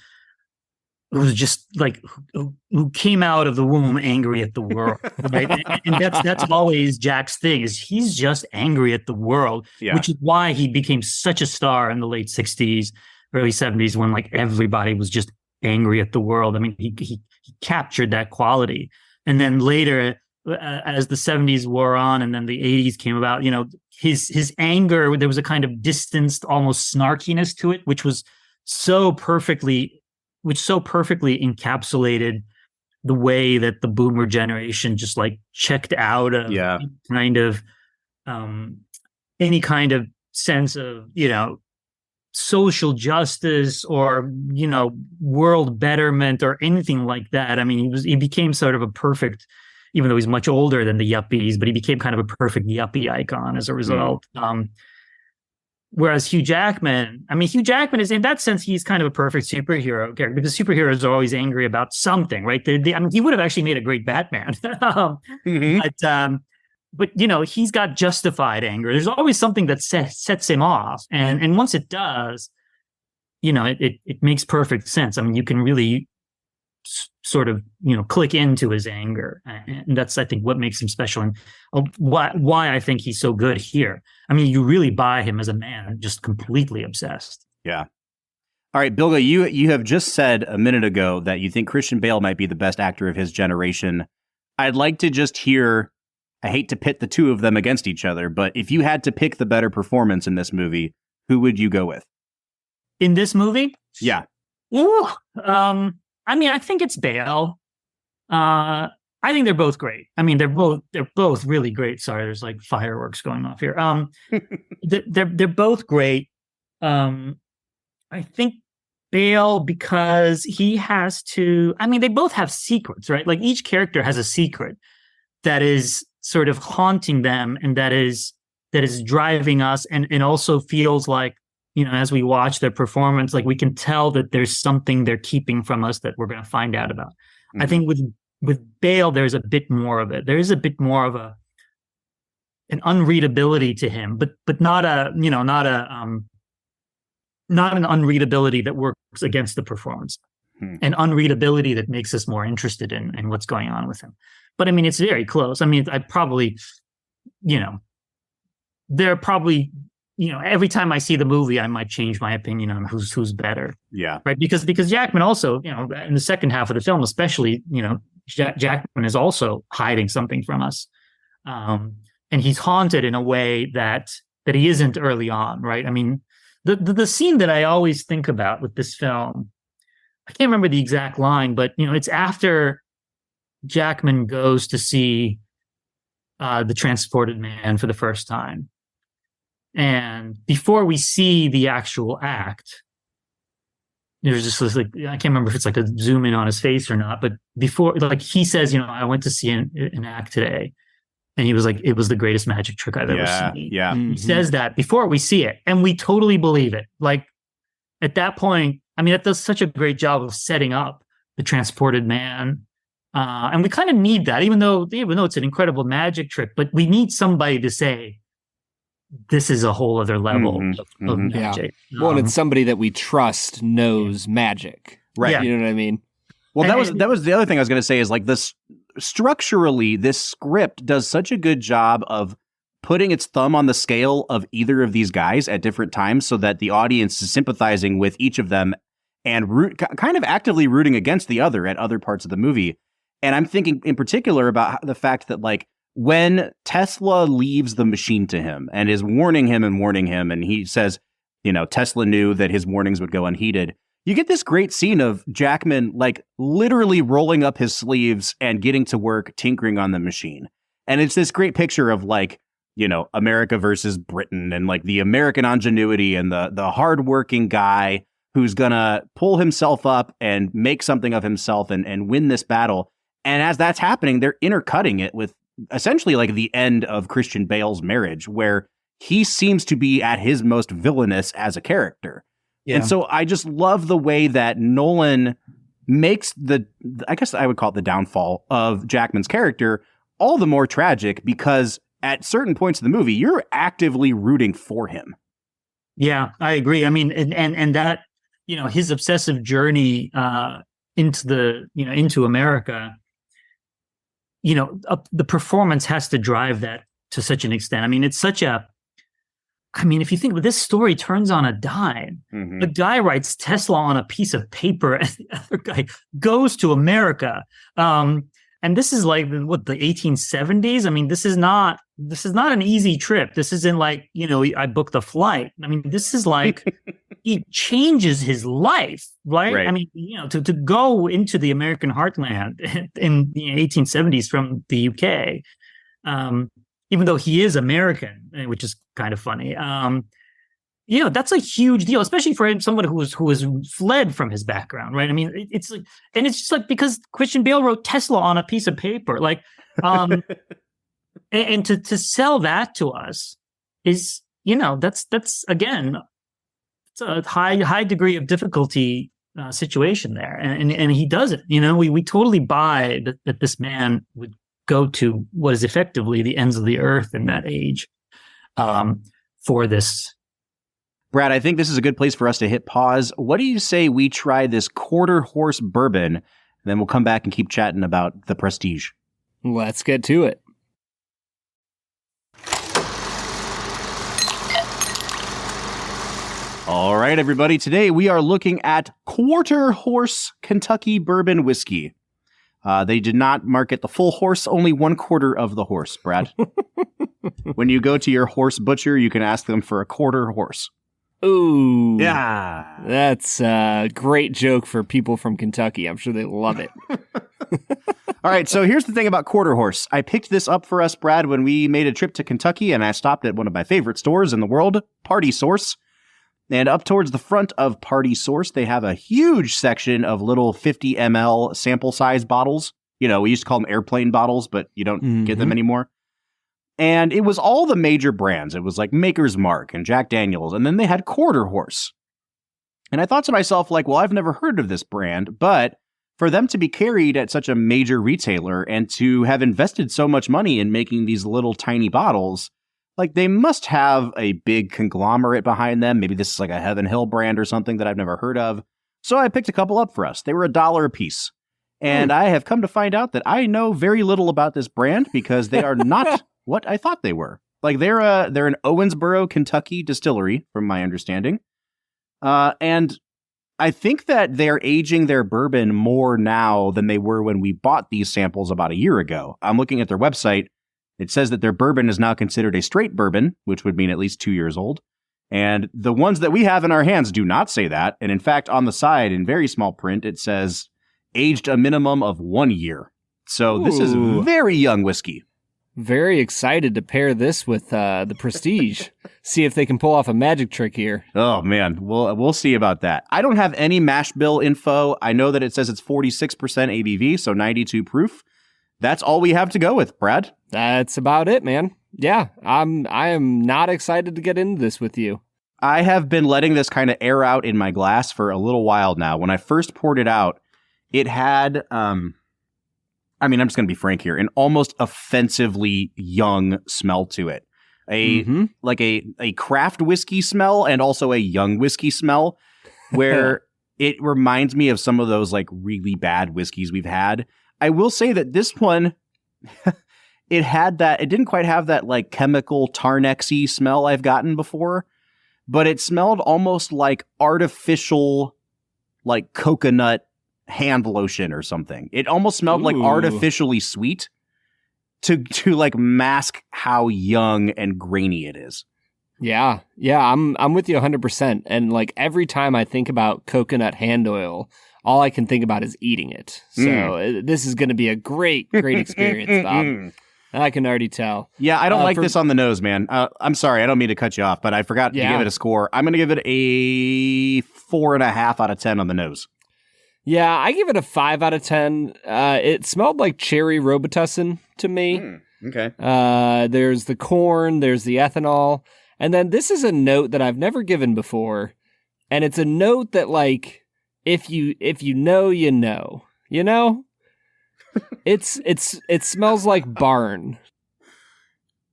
just like who came out of the womb angry at the world, right? and that's always Jack's thing, is he's just angry at the world, which is why he became such a star in the late 60s, early 70s, when like everybody was just angry at the world. I mean, he captured that quality, and then later, as the 70s wore on and then the 80s came about, you know, his anger, there was a kind of distanced, almost snarkiness to it, which so perfectly encapsulated the way that the boomer generation just like checked out of any kind of sense of, you know, social justice or, you know, world betterment or anything like that. I mean, he became sort of a perfect, even though he's much older than the yuppies, but he became kind of a perfect yuppie icon as a result. Whereas Hugh Jackman is, in that sense, he's kind of a perfect superhero character, because superheroes are always angry about something, right? I mean, he would have actually made a great Batman. But you know, he's got justified anger. There's always something that sets him off. And once it does, you know, it makes perfect sense. I mean, you can really sort of, you know, click into his anger, and that's, I think, what makes him special, and why I think he's so good here. I mean, you really buy him as a man, just completely obsessed. Yeah. All right, Bilge, you have just said a minute ago that you think Christian Bale might be the best actor of his generation. I'd like to just hear, I hate to pit the two of them against each other, but if you had to pick the better performance in this movie, who would you go with? In this movie? Yeah. Ooh, I mean, I think it's Bale. I think they're both great. I mean, they're both really great. Sorry, there's like fireworks going off here. They're both great. I think Bale, because he has to. I mean, they both have secrets, right? Like each character has a secret that is sort of haunting them, and that is driving us, and also feels like, you know, as we watch their performance, like we can tell that there's something they're keeping from us that we're going to find out about. I think with Bale, there's a bit more of it. There is a bit more of an unreadability to him, but not an unreadability that works against the performance, an unreadability that makes us more interested in what's going on with him. But I mean, it's very close. I mean, I probably, you know, they're probably, you know, every time I see the movie, I might change my opinion on who's better. Yeah. Right. Because Jackman also, you know, in the second half of the film, especially, you know, Jackman is also hiding something from us. And he's haunted in a way that he isn't early on. Right. I mean, the scene that I always think about with this film, I can't remember the exact line, but, you know, it's after Jackman goes to see the transported man for the first time. And before we see the actual act, there's just this, like, I can't remember if it's like a zoom in on his face or not, but before, like, he says, you know, I went to see an act today. And he was like, it was the greatest magic trick I've ever seen. Yeah. He says that before we see it, and we totally believe it. Like, at that point, I mean, that does such a great job of setting up the transported man. And we kind of need that, even though it's an incredible magic trick, but we need somebody to say, this is a whole other level of magic. Yeah. Well, and it's somebody that we trust knows magic, right? Yeah. You know what I mean? Well, that was the other thing I was going to say, is like this structurally, this script does such a good job of putting its thumb on the scale of either of these guys at different times, so that the audience is sympathizing with each of them and kind of actively rooting against the other at other parts of the movie. And I'm thinking in particular about the fact that like when Tesla leaves the machine to him and is warning him, and he says, Tesla knew that his warnings would go unheeded. You get this great scene of Jackman like literally rolling up his sleeves and getting to work tinkering on the machine. And it's this great picture of like, America versus Britain and like the American ingenuity and the hardworking guy who's gonna pull himself up and make something of himself and win this battle. And as that's happening, they're intercutting it with essentially like the end of Christian Bale's Marriage, where he seems to be at his most villainous as a character. Yeah. And so I just love the way that Nolan makes I guess I would call it the downfall of Jackman's character all the more tragic, because at certain points of the movie, you're actively rooting for him. Yeah, I agree. I mean, and that, his obsessive journey into America, the performance has to drive that to such an extent. I mean, it's such if you think this story turns on a dime. Mm-hmm. The guy writes Tesla on a piece of paper and the other guy goes to America. And this is like the 1870s. I mean, this is not an easy trip. This isn't like, I booked a flight. I mean, this is like, it changes his life, right? I mean, to go into the American heartland in the 1870s from the UK, even though he is American, which is kind of funny. That's a huge deal, especially for someone who has fled from his background, right? I mean, it's like, and it's just like because Christian Bale wrote Tesla on a piece of paper, like, and to sell that to us is, that's again, it's a high degree of difficulty situation there, and he does it. We totally buy that this man would go to what is effectively the ends of the earth in that age, for this. Brad, I think this is a good place for us to hit pause. What do you say we try this quarter horse bourbon, and then we'll come back and keep chatting about The Prestige? Let's get to it. All right, everybody. Today we are looking at quarter horse Kentucky bourbon whiskey. They did not market the full horse, only 1/4 of the horse, Brad. When you go to your horse butcher, you can ask them for a quarter horse. Ooh. Yeah. That's a great joke for people from Kentucky. I'm sure they love it. All right, so here's the thing about quarter horse. I picked this up for us, Brad, when we made a trip to Kentucky, and I stopped at one of my favorite stores in the world, Party Source. And up towards the front of Party Source, they have a huge section of little 50 ml sample size bottles. We used to call them airplane bottles, but you don't get them anymore. And it was all the major brands. It was like Maker's Mark and Jack Daniels. And then they had Quarter Horse. And I thought to myself, like, well, I've never heard of this brand, but for them to be carried at such a major retailer and to have invested so much money in making these little tiny bottles, like they must have a big conglomerate behind them. Maybe this is like a Heaven Hill brand or something that I've never heard of. So I picked a couple up for us. They were $1 a piece. And I have come to find out that I know very little about this brand because they are not what I thought they were. Like they're an Owensboro, Kentucky distillery, from my understanding. And I think that they're aging their bourbon more now than they were when we bought these samples about a year ago. I'm looking at their website. It says that their bourbon is now considered a straight bourbon, which would mean at least 2 years old. And the ones that we have in our hands do not say that. And in fact, on the side, in very small print, it says aged a minimum of 1 year. So this is very young whiskey. Very excited to pair this with the Prestige. See if they can pull off a magic trick here. Oh, man. We'll see about that. I don't have any mash bill info. I know that it says it's 46% ABV, so 92 proof. That's all we have to go with, Brad. That's about it, man. Yeah, I am not excited to get into this with you. I have been letting this kind of air out in my glass for a little while now. When I first poured it out, it had, I'm just going to be frank here, an almost offensively young smell to it. Like a craft whiskey smell and also a young whiskey smell where it reminds me of some of those like really bad whiskeys we've had. I will say that this one, it didn't quite have that like chemical Tarnexy smell I've gotten before, but it smelled almost like artificial, like coconut hand lotion or something. It almost smelled like Ooh. artificially sweet to like mask how young and grainy it is. Yeah, I'm with you 100%. And like every time I think about coconut hand oil, all I can think about is eating it. So this is going to be a great experience, Bob. I can already tell. Yeah, I don't like this on the nose, man. I'm sorry, I don't mean to cut you off, but I forgot to give it a score. I'm going to give it a 4.5 out of 10 on the nose. Yeah, I give it a 5 out of 10. It smelled like cherry Robitussin to me. Okay. There's the corn, there's the ethanol. And then this is a note that I've never given before. And it's a note that, like, if you know, you know. You know? It smells like barn.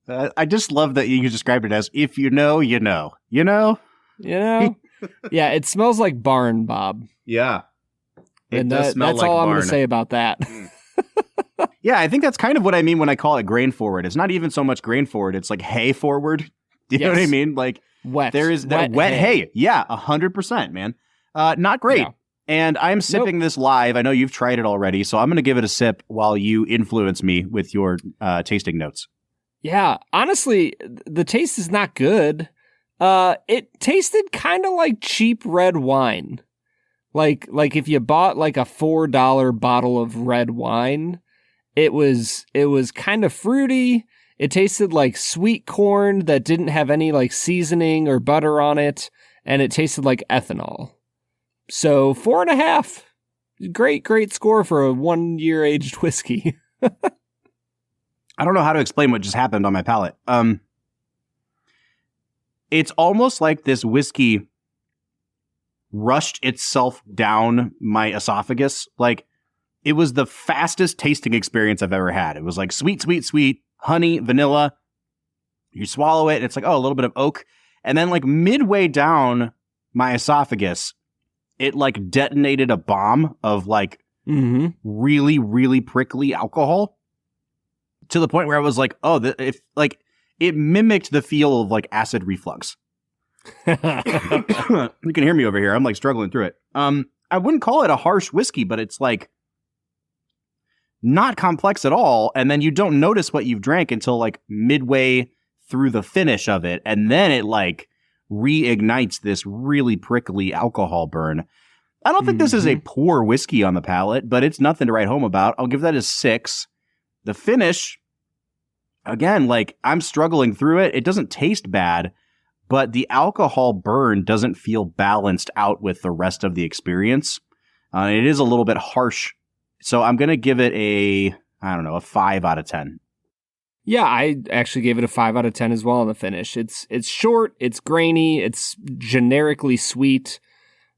I just love that you described it as if you know, you know. You know? You know? Yeah, it smells like barn, Bob. Yeah. And that's all I'm going to say about that. Yeah, I think that's kind of what I mean when I call it grain forward. It's not even so much grain forward. It's like hay forward. You know what I mean? Like wet. There is that wet hay. Yeah, 100%, man. Not great. Yeah. And I'm sipping this live. I know you've tried it already, so I'm going to give it a sip while you influence me with your tasting notes. Yeah, honestly, the taste is not good. It tasted kind of like cheap red wine. Like if you bought like a $4 bottle of red wine, it was kind of fruity. It tasted like sweet corn that didn't have any like seasoning or butter on it, and it tasted like ethanol. So 4.5. Great score for a 1-year aged whiskey. I don't know how to explain what just happened on my palate. It's almost like this whiskey rushed itself down my esophagus. Like, it was the fastest tasting experience I've ever had. It was like sweet, honey, vanilla. You swallow it, and it's like, oh, a little bit of oak. And then like midway down my esophagus, it like detonated a bomb of like really, really prickly alcohol to the point where I was like, oh, it mimicked the feel of like acid reflux. You can hear me over here. I'm like struggling through it. I wouldn't call it a harsh whiskey, but it's like not complex at all. And then you don't notice what you've drank until like midway through the finish of it. And then it like reignites this really prickly alcohol burn. I don't think this is a poor whiskey on the palate, but it's nothing to write home about. I'll give that a 6. The finish, again, like I'm struggling through it. It doesn't taste bad, but the alcohol burn doesn't feel balanced out with the rest of the experience. It is a little bit harsh. So I'm going to give it a 5 out of 10. Yeah, I actually gave it a 5 out of 10 as well on the finish. It's short, it's grainy, it's generically sweet.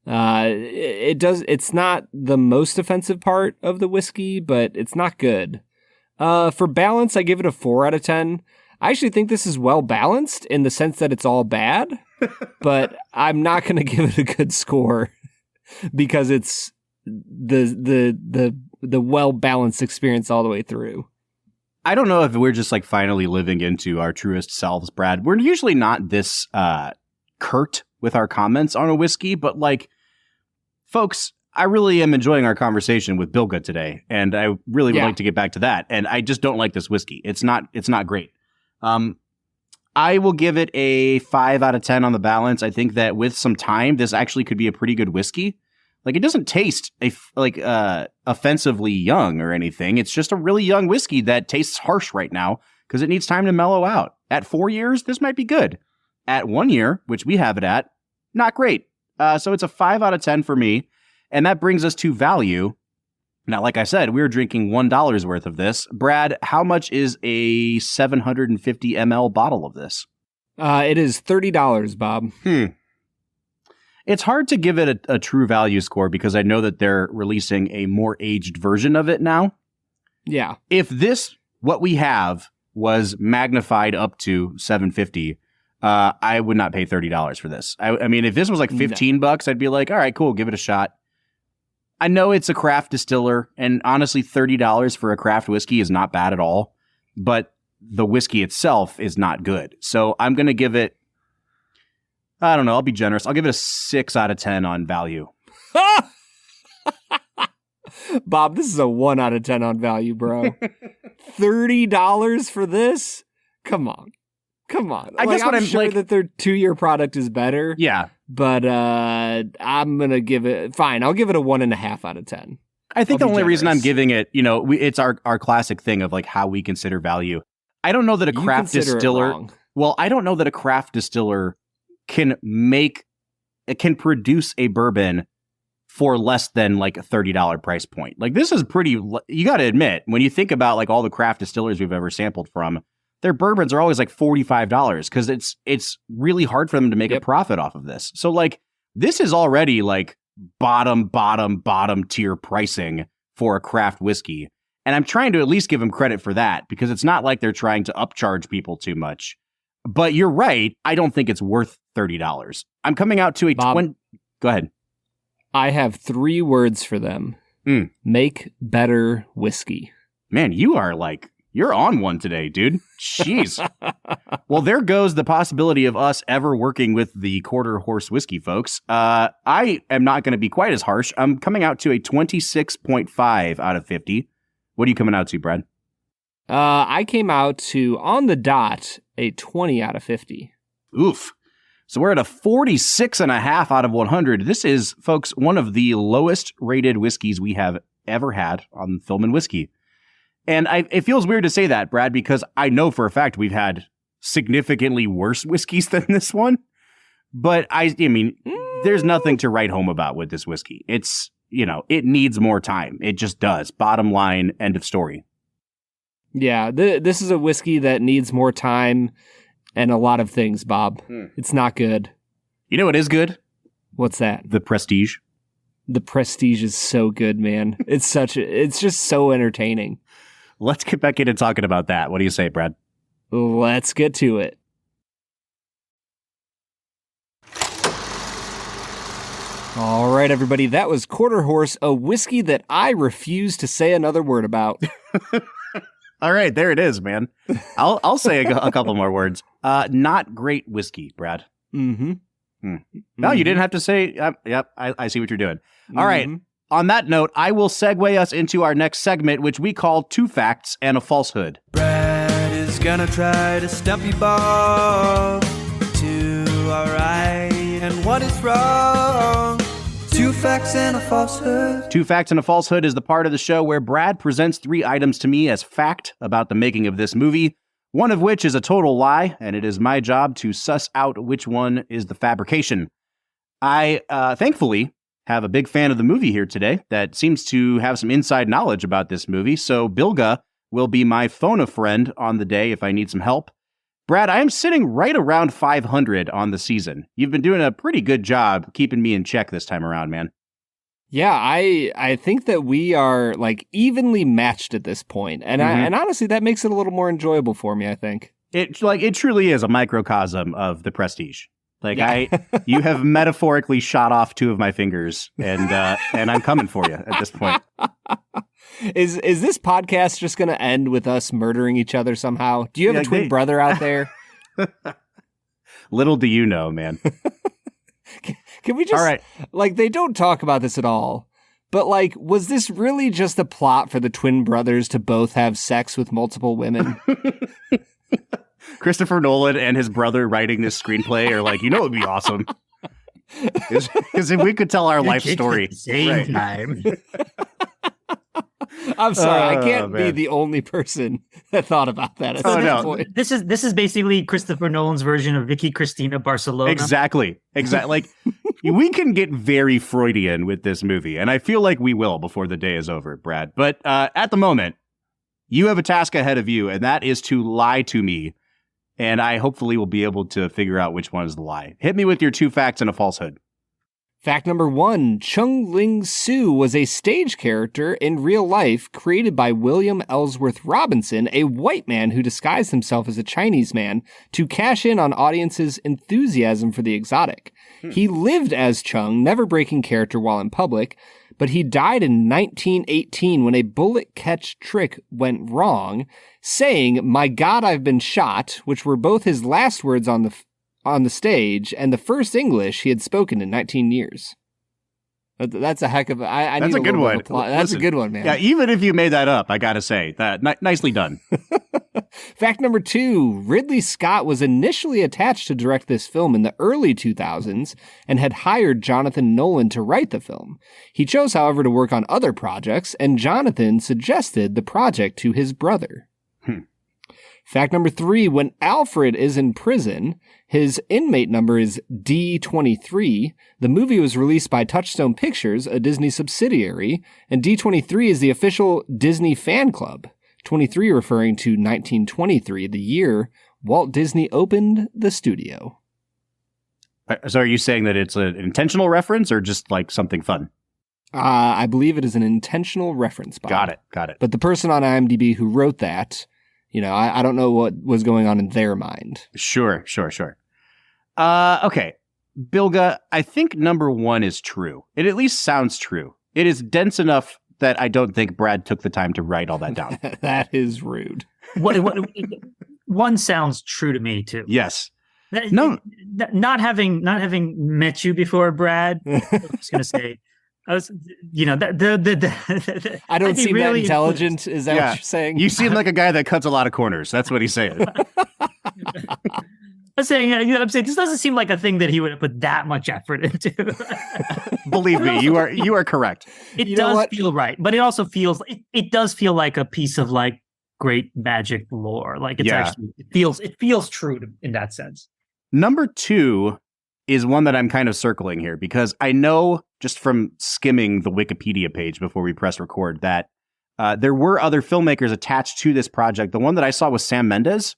It's not the most offensive part of the whiskey, but it's not good. For balance, I give it a 4 out of 10. I actually think this is well balanced in the sense that it's all bad, but I'm not going to give it a good score because it's the well balanced experience all the way through. I don't know if we're just like finally living into our truest selves, Brad. We're usually not this curt with our comments on a whiskey, but like, folks, I really am enjoying our conversation with Bilge today, and I really would like to get back to that. And I just don't like this whiskey. It's not great. I will give it a 5 out of 10 on the balance. I think that with some time, this actually could be a pretty good whiskey. Like, it doesn't taste offensively young or anything. It's just a really young whiskey that tastes harsh right now because it needs time to mellow out. At 4 years, this might be good. At 1 year, which we have it at, not great. So it's a 5 out of 10 for me. And that brings us to value. Now, like I said, we're drinking $1 worth of this. Brad, how much is a 750 ml bottle of this? It is $30, Bob. It's hard to give it a true value score because I know that they're releasing a more aged version of it now. Yeah. If what we have was magnified up to 750, I would not pay $30 for this. I mean, if this was like $15, I'd be like, all right, cool, give it a shot. I know it's a craft distiller, and honestly, $30 for a craft whiskey is not bad at all, but the whiskey itself is not good. So I'm going to give it, I don't know, I'll be generous. I'll give it a 6 out of 10 on value. Bob, this is a 1 out of 10 on value, bro. $30 for this? Come on. I guess what I'm sure like, that their 2-year product is better. Yeah. But I'm going to give it, fine, I'll give it a 1.5 out of 10. I think the only reason I'm generous. giving it, it's our classic thing of like how we consider value. I don't know that a You craft consider it distiller, wrong. well, I don't know that a craft distiller can produce a bourbon for less than like a $30 price point. Like this is pretty, you got to admit, when you think about like all the craft distillers we've ever sampled from, their bourbons are always like $45 because it's really hard for them to make a profit off of this. So like this is already like bottom tier pricing for a craft whiskey. And I'm trying to at least give them credit for that because it's not like they're trying to upcharge people too much. But you're right. I don't think it's worth $30. I'm coming out to a Bob, Go ahead. I have 3 words for them. Make better whiskey. Man, you're on one today, dude. Jeez. Well, there goes the possibility of us ever working with the Quarter Horse Whiskey folks. I am not going to be quite as harsh. I'm coming out to a 26.5 out of 50. What are you coming out to, Brad? I came out to, on the dot, a 20 out of 50. Oof. So we're at a 46.5 out of 100. This is, folks, one of the lowest rated whiskeys we have ever had on Film and Whiskey. And it feels weird to say that, Brad, because I know for a fact we've had significantly worse whiskeys than this one. But I mean, there's nothing to write home about with this whiskey. It's, it needs more time. It just does. Bottom line, end of story. Yeah, this is a whiskey that needs more time and a lot of things, Bob. It's not good. You know what is good? What's that? The Prestige. The Prestige is so good, man. It's just so entertaining. Let's get back into talking about that. What do you say, Brad? Let's get to it. All right, everybody. That was Quarter Horse, a whiskey that I refuse to say another word about. All right, there it is, man. I'll say a couple more words. Not great whiskey, Brad. Mm-hmm. No, you didn't have to say. Yep, I see what you're doing. All right. On that note, I will segue us into our next segment, which we call 2 Facts and a Falsehood. Brad is gonna try to stump you, Bob, to all right and what is wrong. 2 facts and a falsehood. 2 Facts and a Falsehood is the part of the show where Brad presents 3 items to me as fact about the making of this movie, one of which is a total lie, and it is my job to suss out which one is the fabrication. I, thankfully, have a big fan of the movie here today that seems to have some inside knowledge about this movie, so Bilge will be my phone-a-friend on the day if I need some help. Brad, I am sitting right around 500 on the season. You've been doing a pretty good job keeping me in check this time around, man. Yeah, I think that we are like evenly matched at this point, and and honestly, that makes it a little more enjoyable for me. I think it truly is a microcosm of the Prestige. Like you have metaphorically shot off 2 of my fingers, and I'm coming for you at this point. Is this podcast just going to end with us murdering each other somehow? Do you have a twin brother out there? Little do you know, man. Can we just, all right. Like, they don't talk about this at all, but like, was this really just a plot for the twin brothers to both have sex with multiple women? Christopher Nolan and his brother writing this screenplay are like, it would be awesome. Because if we could tell our life story. Same time. I'm sorry, I can't be the only person that thought about that at this point. This is basically Christopher Nolan's version of Vicky Cristina Barcelona. Exactly. Like, we can get very Freudian with this movie, and I feel like we will before the day is over, Brad. But at the moment, you have a task ahead of you, and that is to lie to me, and I hopefully will be able to figure out which one is the lie. Hit me with your 2 facts and a falsehood. Fact number 1, Chung Ling Soo was a stage character in real life created by William Ellsworth Robinson, a white man who disguised himself as a Chinese man to cash in on audiences' enthusiasm for the exotic. He lived as Chung, never breaking character while in public, but he died in 1918 when a bullet catch trick went wrong, saying, "My God, I've been shot," which were both his last words on the stage, and the first English he had spoken in 19 years. That's a heck of a... I That's need a good one. That's a good one, man. Yeah, even if you made that up, I gotta say, that nicely done. Fact number 2, Ridley Scott was initially attached to direct this film in the early 2000s and had hired Jonathan Nolan to write the film. He chose, however, to work on other projects, and Jonathan suggested the project to his brother. Fact number 3, when Alfred is in prison, his inmate number is D23. The movie was released by Touchstone Pictures, a Disney subsidiary, and D23 is the official Disney fan club. 23 referring to 1923, the year Walt Disney opened the studio. So are you saying that it's an intentional reference or just like something fun? I believe it is an intentional reference, Bob. Got it. But the person on IMDb who wrote that, I don't know what was going on in their mind. Sure. Okay. Bilge, I think number 1 is true. It at least sounds true. It is dense enough that I don't think Brad took the time to write all that down. That is rude. What, one sounds true to me too. Yes. No, not having met you before, Brad. I was going to say, I don't seem that intelligent. Is that what you're saying? You seem like a guy that cuts a lot of corners. That's what he's saying. I'm saying, this doesn't seem like a thing that he would have put that much effort into. Believe me, you are correct. It does feel right, but it also feels it does feel like a piece of like great magic lore. Like it's actually it feels true in that sense. Number 2 is one that I'm kind of circling here because I know just from skimming the Wikipedia page before we press record that there were other filmmakers attached to this project. The one that I saw was Sam Mendes.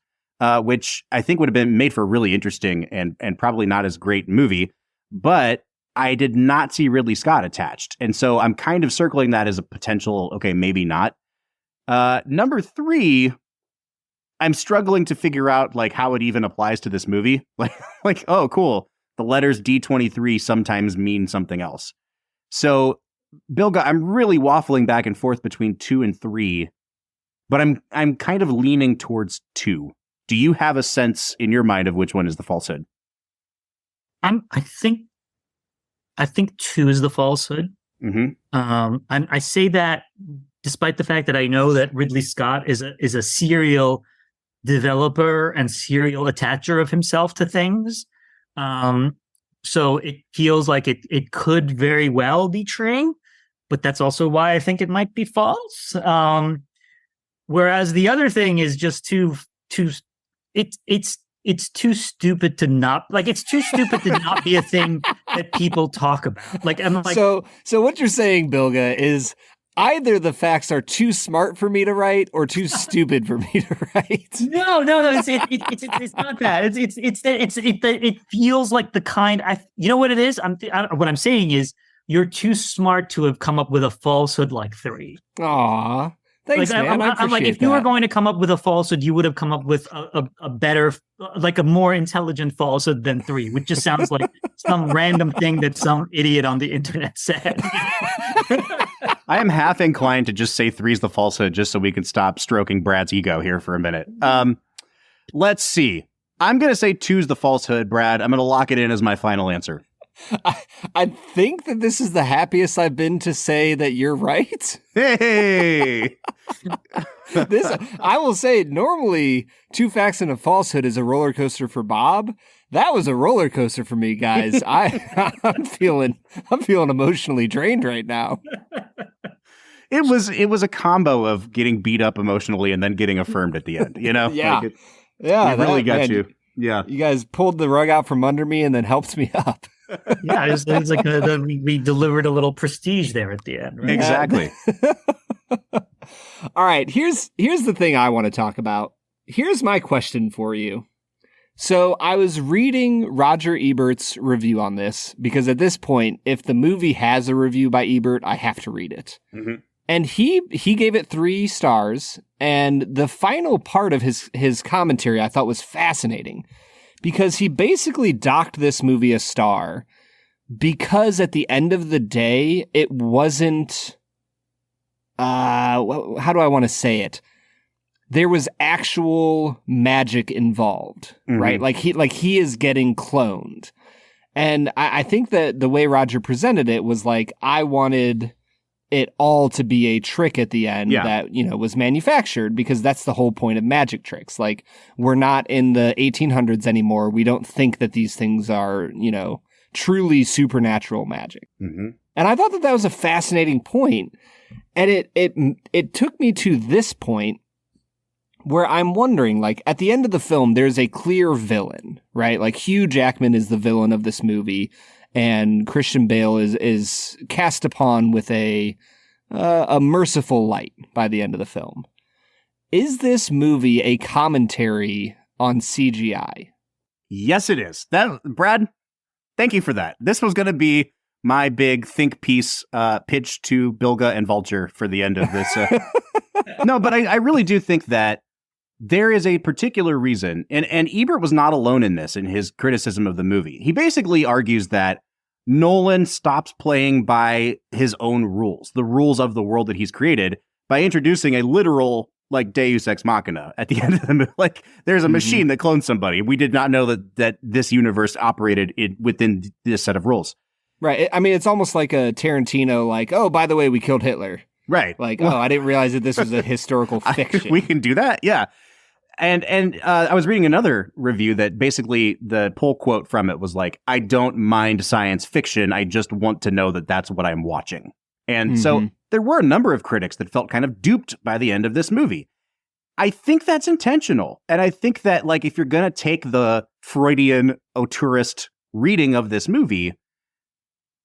Which I think would have been made for a really interesting and probably not as great movie, but I did not see Ridley Scott attached. And so I'm kind of circling that as a potential, okay, maybe not. Number 3, I'm struggling to figure out like how it even applies to this movie. Like, oh, cool. The letters D23 sometimes mean something else. So, Bilge, I'm really waffling back and forth between 2 and 3, but I'm kind of leaning towards 2. Do you have a sense in your mind of which one is the falsehood? I think 2 is the falsehood. Mm-hmm. I say that despite the fact that I know that Ridley Scott is a serial developer and serial attacher of himself to things. So it feels like it could very well be true, but that's also why I think it might be false. Whereas the other thing is just too. It's too stupid to not be a thing that people talk about. Like I'm like so what you're saying, Bilge, is either the facts are too smart for me to write or too stupid for me to write. No. It's not that. It feels like the kind. You know what it is? What I'm saying is you're too smart to have come up with a falsehood like 3. Aw. Thanks, man. I'm like, if you were going to come up with a falsehood, you would have come up with a better, like a more intelligent falsehood than 3, which just sounds like some random thing that some idiot on the internet said. I am half inclined to just say 3 is the falsehood just so we can stop stroking Brad's ego here for a minute. Let's see. I'm going to say 2 is the falsehood, Brad. I'm going to lock it in as my final answer. I think that this is the happiest I've been to say that you're right. Hey! I will say, normally, 2 facts and a falsehood is a roller coaster for Bob. That was a roller coaster for me, guys. I'm feeling emotionally drained right now. It was a combo of getting beat up emotionally and then getting affirmed at the end. Yeah, it really got you. Yeah, you guys pulled the rug out from under me and then helped me up. Yeah, it's like we delivered a little prestige there at the end. Right? Exactly. All right, here's the thing I want to talk about. Here's my question for you. So I was reading Roger Ebert's review on this because at this point, if the movie has a review by Ebert, I have to read it. Mm-hmm. And he gave it 3 stars, and the final part of his commentary I thought was fascinating because he basically docked this movie a star because at the end of the day, it wasn't, how do I want to say it? There was actual magic involved, right? Like he is getting cloned. And I think that the way Roger presented it was like, I wanted it all to be a trick at the end that, was manufactured, because that's the whole point of magic tricks. Like, we're not in the 1800s anymore. We don't think that these things are, truly supernatural magic. Mm-hmm. And I thought that was a fascinating point. And it took me to this point where I'm wondering, like, at the end of the film, there's a clear villain, right? Like, Hugh Jackman is the villain of this movie, and Christian Bale is cast upon with a merciful light by the end of the film. Is this movie a commentary on CGI? Yes, it is. Brad, thank you for that. This was going to be my big think piece pitch to Bilge and Vulture for the end of this. No, but I really do think that there is a particular reason, and Ebert was not alone in this, in his criticism of the movie. He basically argues that Nolan stops playing by his own rules, the rules of the world that he's created, by introducing a literal, like, Deus Ex Machina at the end of the movie. Like, there's a machine that clones somebody. We did not know that this universe operated within this set of rules. Right. I mean, it's almost like a Tarantino, like, oh, by the way, we killed Hitler. Right. Like, I didn't realize that this was a historical fiction. We can do that? Yeah. And I was reading another review that basically the pull quote from it was like, I don't mind science fiction. I just want to know that that's what I'm watching. And so there were a number of critics that felt kind of duped by the end of this movie. I think that's intentional. And I think that, like, if you're going to take the Freudian auteurist reading of this movie,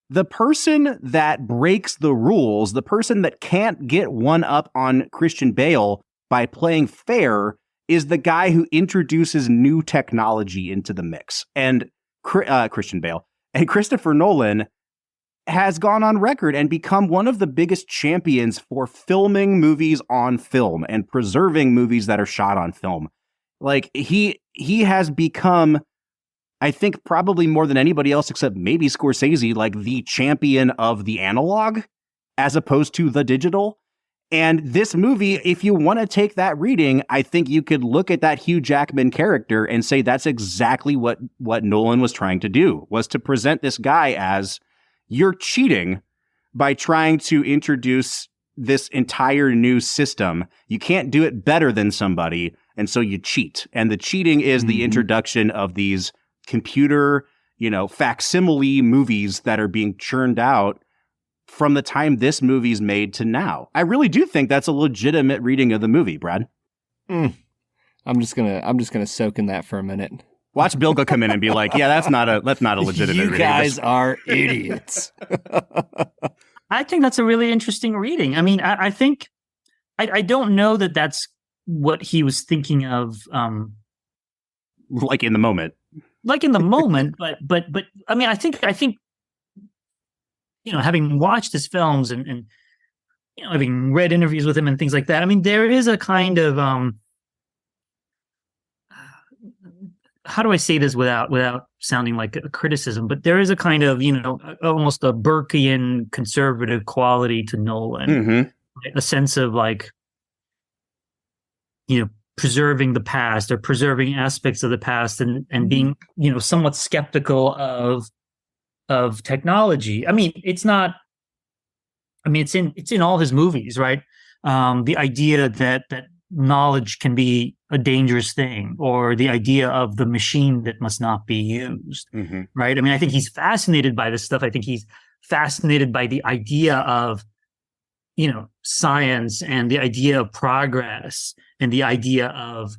the person that breaks the rules, the person that can't get one up on Christian Bale by playing fair, is the guy who introduces new technology into the mix. And Christian Bale and Christopher Nolan has gone on record and become one of the biggest champions for filming movies on film and preserving movies that are shot on film. Like, he has become, I think, probably more than anybody else except maybe Scorsese, like, the champion of the analog as opposed to the digital. And this movie, if you want to take that reading, I think you could look at that Hugh Jackman character and say that's exactly what Nolan was trying to do, was to present this guy as, you're cheating by trying to introduce this entire new system. You can't do it better than somebody, and so you cheat. And the cheating is the introduction of these computer, facsimile movies that are being churned out from the time this movie's made to now. I really do think that's a legitimate reading of the movie, Brad. I'm just gonna soak in that for a minute. Watch Bilge come in and be like, "Yeah, that's not a legitimate reading." You guys are idiots. I think that's a really interesting reading. I mean, I think I don't know that that's what he was thinking of. Like in the moment, but I mean, I think. Having watched his films and having read interviews with him and things like that, I mean, there is a kind of how do I say this without sounding like a criticism? But there is a kind of almost a Burkean conservative quality to Nolan, a sense of like preserving the past or preserving aspects of the past and being somewhat skeptical of technology. I mean, it's in all his movies, right? The idea that knowledge can be a dangerous thing, or the idea of the machine that must not be used, right? I mean, I think he's fascinated by this stuff. I think he's fascinated by the idea of, science and the idea of progress and the idea of,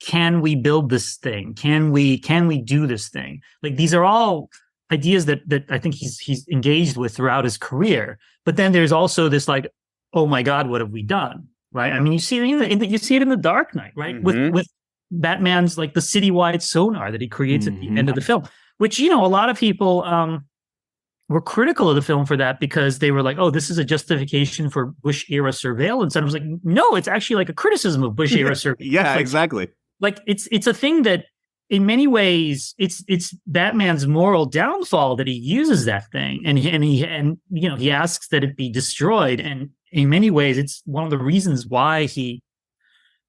can we build this thing? Can we do this thing? Like, these are all ideas that I think he's engaged with throughout his career. But then there's also this like, oh my God, what have we done? Right? I mean, you see it in The Dark Knight, right? With Batman's like the citywide sonar that he creates at the end of the film, which a lot of people were critical of the film for that, because they were like, oh, this is a justification for Bush era surveillance. And I was like, no, it's actually like a criticism of Bush era surveillance. Yeah, like, exactly. Like it's a thing that in many ways it's Batman's moral downfall that he uses that thing and he asks that it be destroyed. And in many ways, it's one of the reasons why he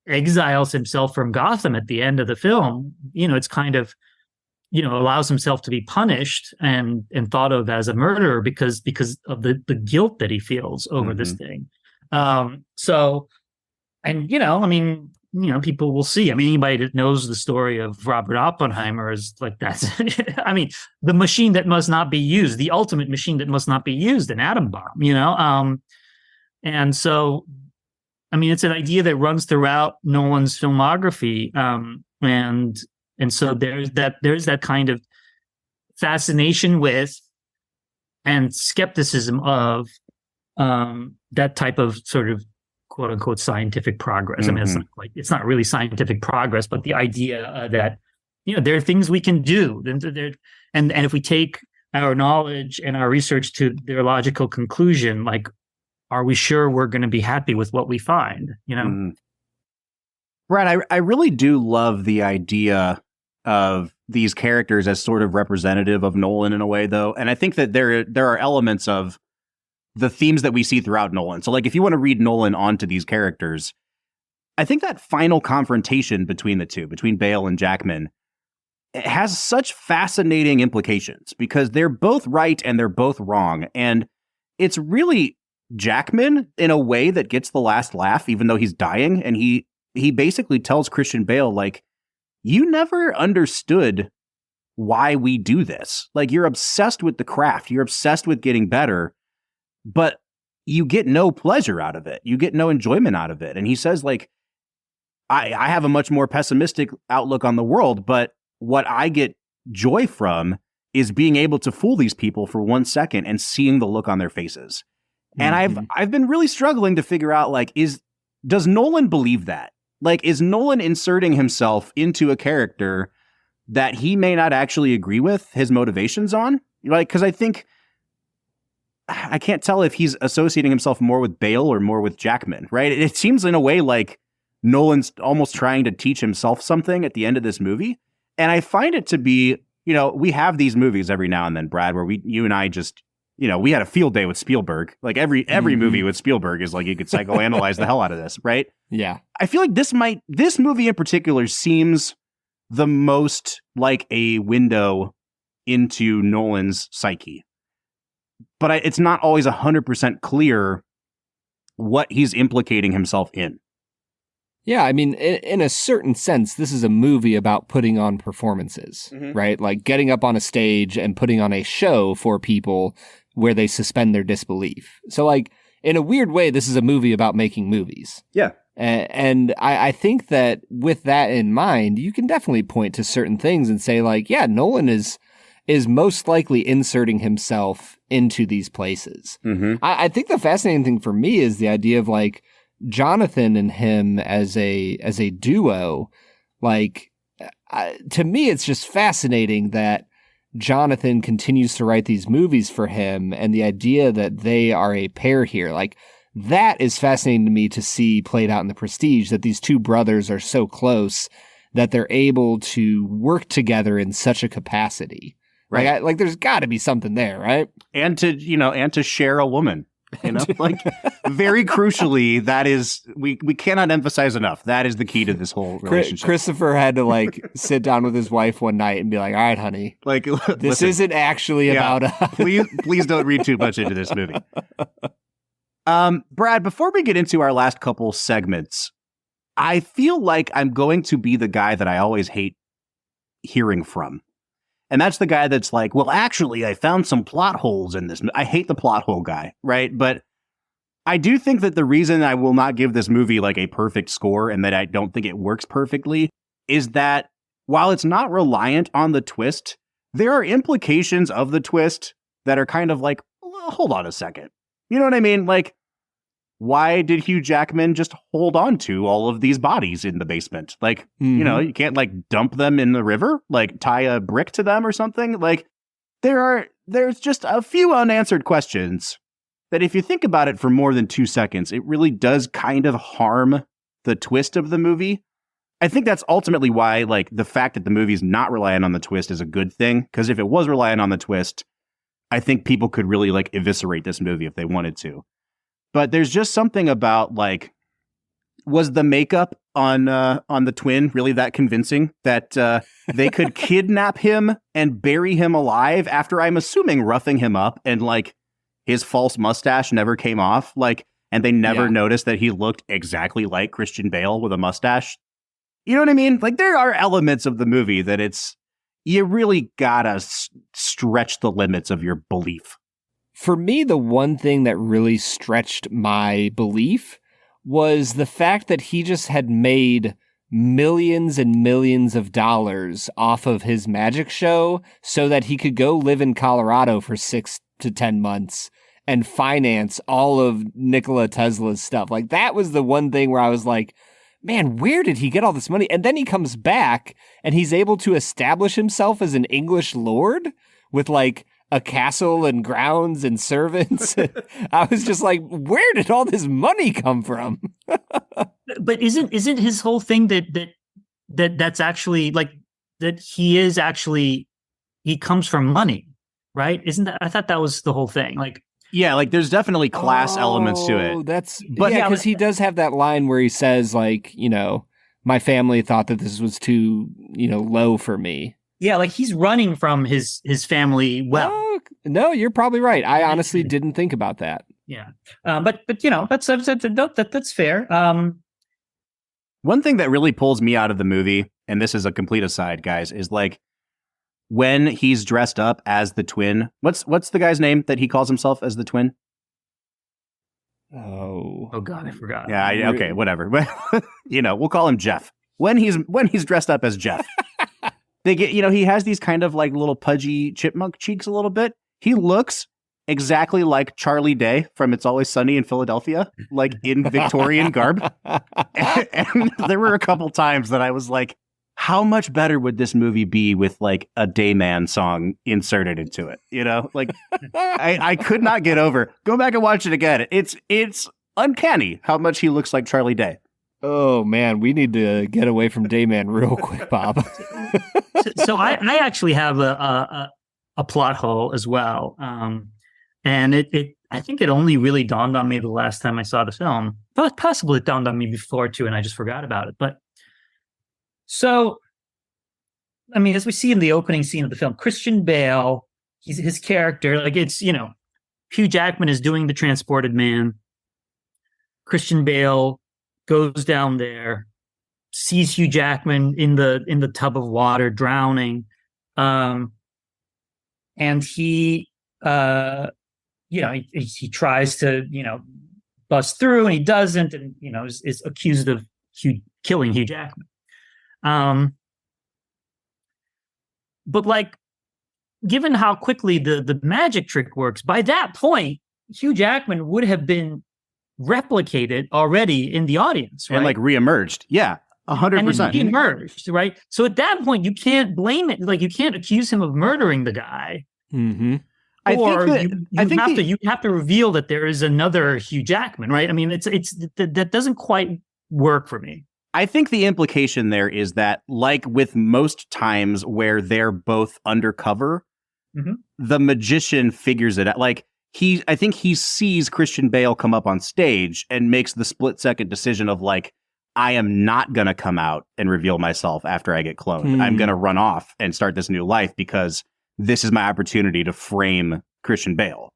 exiles himself from Gotham at the end of the film. It's kind of allows himself to be punished and thought of as a murderer because of the guilt that he feels over this thing. So, and I mean, people will see. I mean, anybody that knows the story of Robert Oppenheimer is like, that's, I mean, the machine that must not be used, the ultimate machine that must not be used, an atom bomb, and so, I mean, it's an idea that runs throughout Nolan's filmography. And so there's that kind of fascination with and skepticism of that type of sort of quote unquote scientific progress. I mean, it's not really scientific progress, but the idea that there are things we can do, and if we take our knowledge and our research to their logical conclusion, like, are we sure we're going to be happy with what we find? Brad, I really do love the idea of these characters as sort of representative of Nolan in a way, though. And I think that there are elements of the themes that we see throughout Nolan. So, like, if you want to read Nolan onto these characters, I think that final confrontation between the two, between Bale and Jackman, it has such fascinating implications because they're both right and they're both wrong. And it's really Jackman in a way that gets the last laugh, even though he's dying. And he basically tells Christian Bale, like, you never understood why we do this. Like, you're obsessed with the craft. You're obsessed with getting better, but you get no pleasure out of it. You get no enjoyment out of it. And he says, like, I have a much more pessimistic outlook on the world, but what I get joy from is being able to fool these people for 1 second and seeing the look on their faces. And I've been really struggling to figure out, like, does Nolan believe that? Like, is Nolan inserting himself into a character that he may not actually agree with his motivations on? Like, because I can't tell if he's associating himself more with Bale or more with Jackman, right? It seems in a way like Nolan's almost trying to teach himself something at the end of this movie. And I find it to be, we have these movies every now and then, Brad, where you and I just, we had a field day with Spielberg. Like every movie with Spielberg is like, you could psychoanalyze the hell out of this, right? Yeah. I feel like this movie in particular seems the most like a window into Nolan's psyche. But it's not always 100% clear what he's implicating himself in. Yeah, I mean, in a certain sense, this is a movie about putting on performances, right? Like getting up on a stage and putting on a show for people where they suspend their disbelief. So, like, in a weird way, this is a movie about making movies. Yeah. And I think that with that in mind, you can definitely point to certain things and say, like, yeah, Nolan is most likely inserting himself into these places. I think the fascinating thing for me is the idea of, like, Jonathan and him as a duo. Like, to me, it's just fascinating that Jonathan continues to write these movies for him, and the idea that they are a pair here, like, that is fascinating to me to see played out in The Prestige, that these two brothers are so close that they're able to work together in such a capacity. Right. Like there's got to be something there, right? And to share a woman. Like, very crucially, that is, we cannot emphasize enough. That is the key to this whole relationship. Christopher had to, like, sit down with his wife one night and be like, all right, honey, like, this isn't actually about us. Please don't read too much into this movie. Brad, before we get into our last couple segments, I feel like I'm going to be the guy that I always hate hearing from. And that's the guy that's like, well, actually, I found some plot holes in this. I hate the plot hole guy, right? But I do think that the reason I will not give this movie like a perfect score and that I don't think it works perfectly is that while it's not reliant on the twist, there are implications of the twist that are kind of like, well, hold on a second. You know what I mean? Like, why did Hugh Jackman just hold on to all of these bodies in the basement? Like, you can't, like, dump them in the river, like tie a brick to them or something. Like, there's just a few unanswered questions that if you think about it for more than 2 seconds, it really does kind of harm the twist of the movie. I think that's ultimately why, like, the fact that the movie's not relying on the twist is a good thing. Because if it was relying on the twist, I think people could really, like, eviscerate this movie if they wanted to. But there's just something about, like, was the makeup on the twin really that convincing that they could kidnap him and bury him alive after, I'm assuming, roughing him up, and like his false mustache never came off, like, and they never noticed that he looked exactly like Christian Bale with a mustache. You know what I mean? Like, there are elements of the movie that you really gotta stretch the limits of your belief. For me, the one thing that really stretched my belief was the fact that he just had made millions and millions of dollars off of his magic show so that he could go live in Colorado for 6 to 10 months and finance all of Nikola Tesla's stuff. Like, that was the one thing where I was like, man, where did he get all this money? And then he comes back and he's able to establish himself as an English lord with like a castle and grounds and servants. I was just like, where did all this money come from? But isn't his whole thing that's actually like that he comes from money, right? Isn't that, I thought that was the whole thing. Like, yeah, like there's definitely class elements to it. But yeah, because he does have that line where he says, like, you know, my family thought that this was too, you know, low for me. Yeah, like he's running from his family. Well, no, you're probably right. I honestly didn't think about that. Yeah, but you know, that's fair. One thing that really pulls me out of the movie, and this is a complete aside, guys, is like when he's dressed up as the twin. What's the guy's name that he calls himself as the twin? Oh God, I forgot. Yeah, okay, whatever. You know, we'll call him Jeff. When he's dressed up as Jeff. They get, you know, he has these kind of like little pudgy chipmunk cheeks a little bit. He looks exactly like Charlie Day from It's Always Sunny in Philadelphia, like in Victorian garb. And there were a couple times that I was like, how much better would this movie be with like a Dayman song inserted into it? You know, like I could not get over. Go back and watch it again. It's uncanny how much he looks like Charlie Day. Oh man, we need to get away from Dayman real quick, Bob. So I actually have a plot hole as well, and it I think it only really dawned on me the last time I saw the film, but possibly it dawned on me before too, and I just forgot about it. But so, I mean, as we see in the opening scene of the film, Christian Bale, his character, like it's, you know, Hugh Jackman is doing the transported man. Christian Bale goes down there, sees Hugh Jackman in the tub of water drowning, and he you know, he tries to, you know, bust through and he doesn't, and you know is accused of killing Hugh Jackman. But like, given how quickly the magic trick works, by that point Hugh Jackman would have been replicated already in the audience, right? And like reemerged. Yeah, 100%. Reemerged, right? So at that point, you can't blame it. Like, you can't accuse him of murdering the guy. Mm-hmm. You have to reveal that there is another Hugh Jackman, right? I mean, that doesn't quite work for me. I think the implication there is that, like with most times where they're both undercover, the magician figures it out. Like, I think he sees Christian Bale come up on stage and makes the split-second decision of like, I am not going to come out and reveal myself after I get cloned. I'm going to run off and start this new life because this is my opportunity to frame Christian Bale.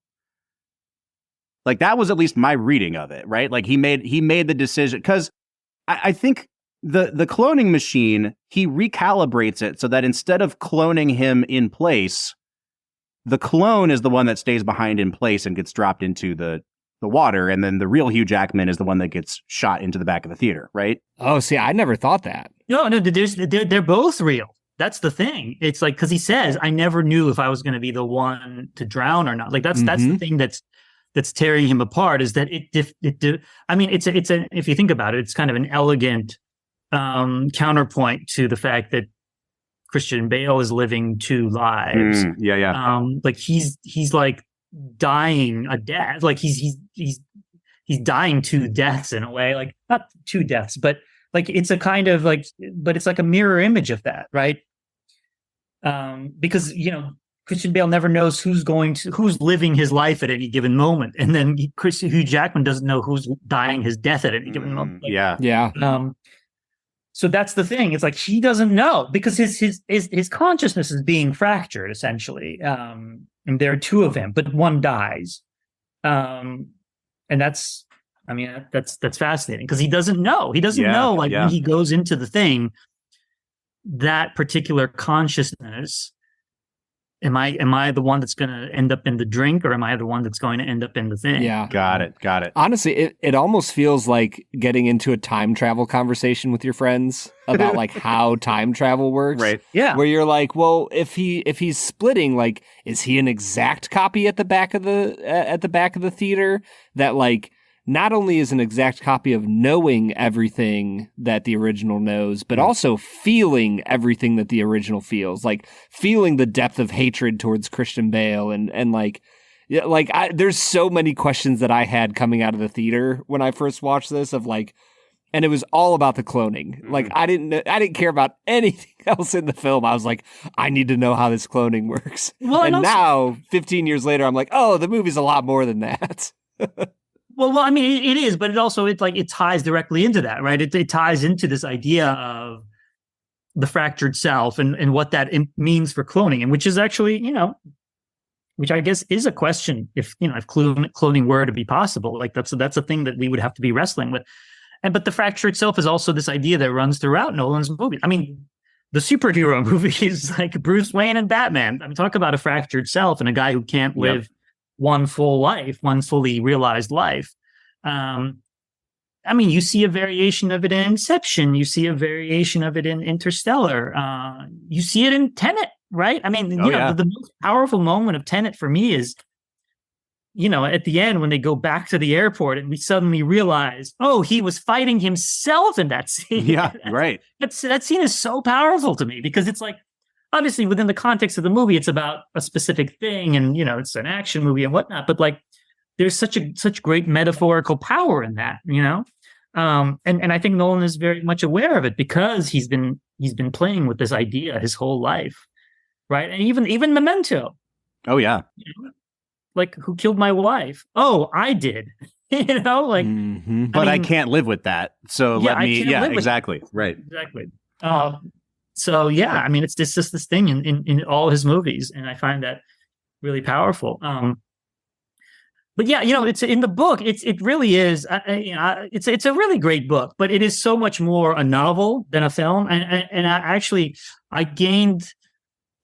Like, that was at least my reading of it, right? Like, he made the decision because I think the cloning machine, he recalibrates it so that instead of cloning him in place, the clone is the one that stays behind in place and gets dropped into the water, and then the real Hugh Jackman is the one that gets shot into the back of the theater, right? Oh, see, I never thought that. No, they're both real. That's the thing. It's like, because he says, I never knew if I was going to be the one to drown or not. Like, that's the thing that's tearing him apart, is that I mean, it's if you think about it, it's kind of an elegant counterpoint to the fact that Christian Bale is living two lives. Like he's like dying a death. Like he's dying two deaths in a way. Like, not two deaths, but like it's a kind of like, but it's like a mirror image of that, right? Because, you know, Christian Bale never knows who's living his life at any given moment, and then Hugh Jackman doesn't know who's dying his death at any given moment. Like, yeah. So that's the thing. It's like he doesn't know because his consciousness is being fractured essentially. And there are two of him, but one dies. And that's fascinating because he doesn't know. He doesn't know when he goes into the thing, that particular consciousness. Am I the one that's going to end up in the drink, or am I the one that's going to end up in the thing? Yeah. Got it. Honestly, it almost feels like getting into a time travel conversation with your friends about like how time travel works. Right. Yeah. Where you're like, well, if he's splitting, like, is he an exact copy at the back of the theater that like not only is an exact copy of knowing everything that the original knows, but also feeling everything that the original feels, like feeling the depth of hatred towards Christian Bale and there's so many questions that I had coming out of the theater when I first watched this of like, and it was all about the cloning. Like I didn't care about anything else in the film. I was like, I need to know how this cloning works. Well, and now 15 years later, I'm like, oh, the movie's a lot more than that. Well, I mean, it is, but it ties directly into that, right? It ties into this idea of the fractured self and what that means for cloning, and which is actually, which I guess is a question if cloning were to be possible. Like that's a thing that we would have to be wrestling with. But the fracture itself is also this idea that runs throughout Nolan's movie. I mean, the superhero movies like Bruce Wayne and Batman. I mean, talk about a fractured self and a guy who can't live one full life, one fully realized life. I mean, you see a variation of it in Inception. You see a variation of it in Interstellar. You see it in Tenet, right? I mean, the most powerful moment of Tenet for me is, at the end when they go back to the airport and we suddenly realize, oh, he was fighting himself in that scene. Yeah, right. That scene is so powerful to me because it's like, obviously, within the context of the movie, it's about a specific thing, and it's an action movie and whatnot. But like, there's such great metaphorical power in that, and I think Nolan is very much aware of it because he's been playing with this idea his whole life, right? And even Memento. Oh yeah, like who killed my wife? Oh, I did. But I can't live with that. So let me. Yeah, exactly. Right. Exactly. So yeah, I mean, it's just this thing in all his movies, and I find that really powerful. But yeah, it's in the book. It really is. It's a really great book, but it is so much more a novel than a film. And I gained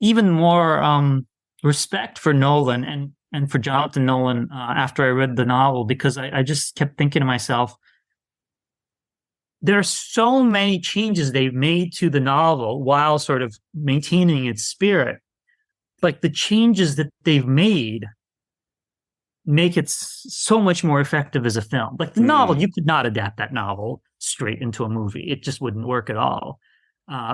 even more respect for Nolan and for Jonathan Nolan after I read the novel, because I just kept thinking to myself, there are so many changes they've made to the novel while sort of maintaining its spirit. Like the changes that they've made make it so much more effective as a film. Like the novel, you could not adapt that novel straight into a movie. It just wouldn't work at all.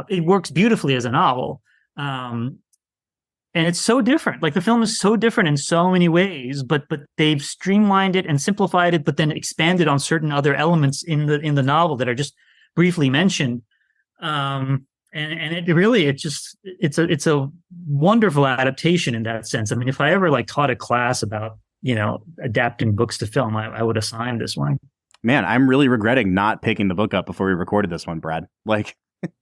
It works beautifully as a novel. And it's so different. Like the film is so different in so many ways, but they've streamlined it and simplified it, but then expanded on certain other elements in the novel that are just briefly mentioned. And it's a wonderful adaptation in that sense. I mean, if I ever like taught a class about, adapting books to film, I would assign this one. Man, I'm really regretting not picking the book up before we recorded this one, Brad. Like,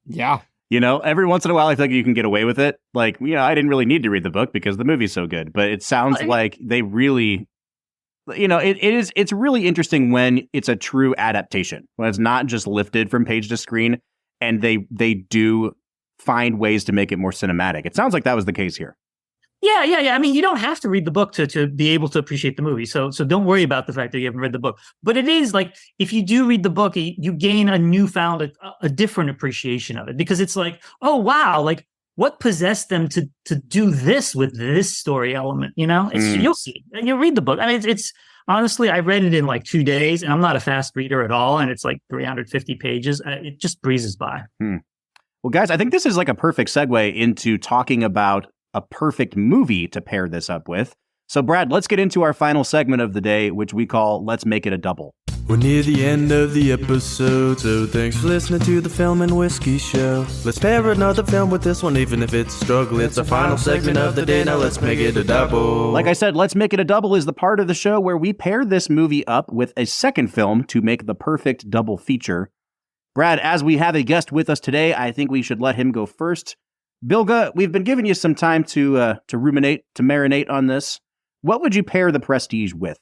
yeah. Every once in a while, I feel like you can get away with it. Like, I didn't really need to read the book because the movie's so good. But it sounds like they really, it's really interesting when it's a true adaptation, when it's not just lifted from page to screen, and they do find ways to make it more cinematic. It sounds like that was the case here. Yeah. I mean, you don't have to read the book to be able to appreciate the movie. So don't worry about the fact that you haven't read the book. But it is like, if you do read the book, you gain a different appreciation of it, because it's like, oh, wow, like what possessed them to do this with this story element? You'll see. And you read the book. I mean, it's honestly, I read it in like 2 days, and I'm not a fast reader at all. And it's like 350 pages. It just breezes by. Well, guys, I think this is like a perfect segue into talking about a perfect movie to pair this up with. So, Brad, let's get into our final segment of the day, which we call Let's Make It a Double. We're near the end of the episode, so thanks for listening to the Film and Whiskey Show. Let's pair another film with this one, even if it's a struggle. It's our final segment of the day, now let's make it a double. Like I said, Let's Make It a Double is the part of the show where we pair this movie up with a second film to make the perfect double feature. Brad, as we have a guest with us today, I think we should let him go first. Bilge, we've been giving you some time to ruminate, to marinate on this. What would you pair The Prestige with?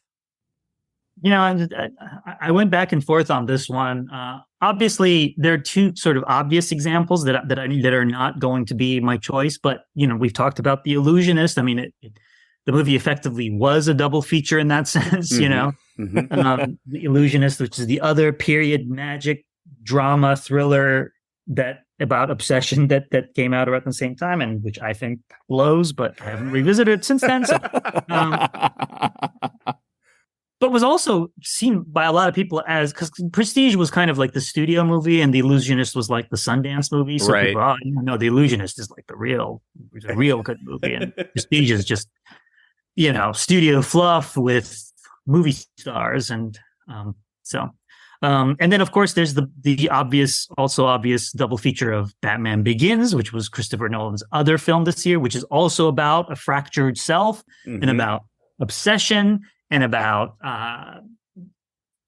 I went back and forth on this one. Obviously, there are two sort of obvious examples that are not going to be my choice. But we've talked about The Illusionist. I mean, the movie effectively was a double feature in that sense. The Illusionist, which is the other period magic drama thriller about obsession that came out around the same time, and which I think blows, but I haven't revisited it since then. So, but was also seen by a lot of people because Prestige was kind of like the studio movie, and The Illusionist was like the Sundance movie. So right. people, The Illusionist is like a real good movie, and Prestige is just studio fluff with movie stars, and and then of course there's the obvious double feature of Batman Begins, which was Christopher Nolan's other film this year, which is also about a fractured self and about obsession and about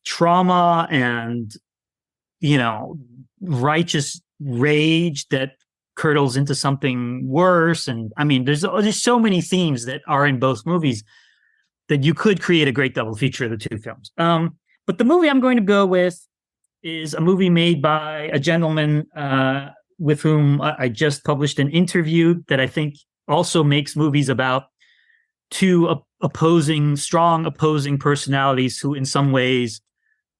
trauma and righteous rage that curdles into something worse. And I mean, there's so many themes that are in both movies that you could create a great double feature of the two films. But the movie I'm going to go with is a movie made by a gentleman with whom I just published an interview that I think also makes movies about two strong opposing personalities who in some ways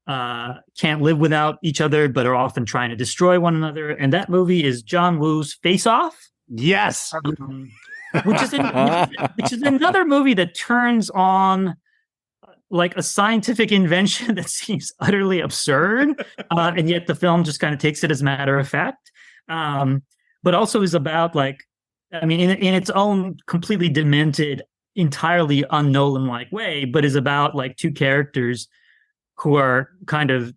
can't live without each other, but are often trying to destroy one another. And that movie is John Woo's Face Off. Yes. Which is another movie that turns on like a scientific invention that seems utterly absurd, and yet the film just kind of takes it as a matter of fact. But also is about in its own completely demented, entirely un-Nolan-like way, but is about like two characters who are kind of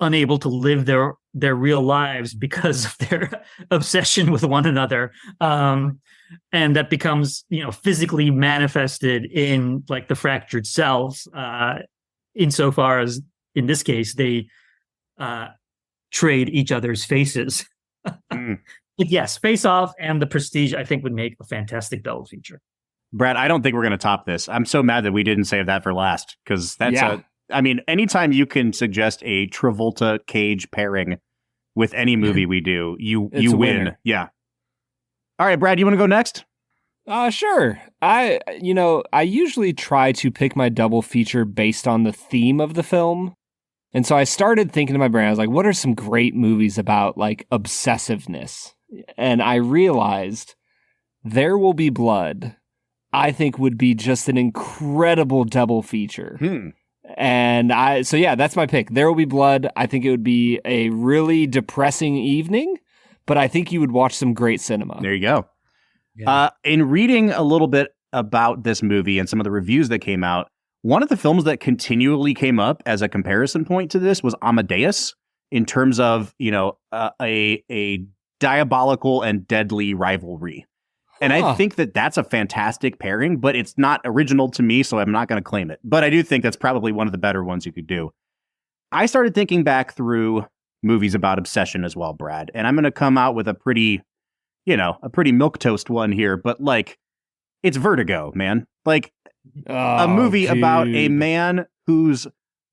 unable to live their real lives because of their obsession with one another. And that becomes, physically manifested in like the fractured selves, insofar as in this case, they trade each other's faces. But yes, Face Off and The Prestige, I think, would make a fantastic double feature. Brad, I don't think we're going to top this. I'm so mad that we didn't save that for last, because anytime you can suggest a Travolta Cage pairing with any movie we do, you win. Winner. Yeah. All right, Brad, you want to go next? Sure. I usually try to pick my double feature based on the theme of the film. And so I started thinking to my brain, I was like, what are some great movies about like obsessiveness? And I realized There Will Be Blood, I think would be just an incredible double feature. And that's my pick. There Will Be Blood. I think it would be a really depressing evening, but I think you would watch some great cinema. There you go. Yeah. In reading a little bit about this movie and some of the reviews that came out, one of the films that continually came up as a comparison point to this was Amadeus, in terms of, a diabolical and deadly rivalry. And I think that that's a fantastic pairing, but it's not original to me, so I'm not going to claim it. But I do think that's probably one of the better ones you could do. I started thinking back through movies about obsession as well, Brad, and I'm going to come out with a pretty milquetoast one here, but like, it's Vertigo, man. Like, a movie about a man whose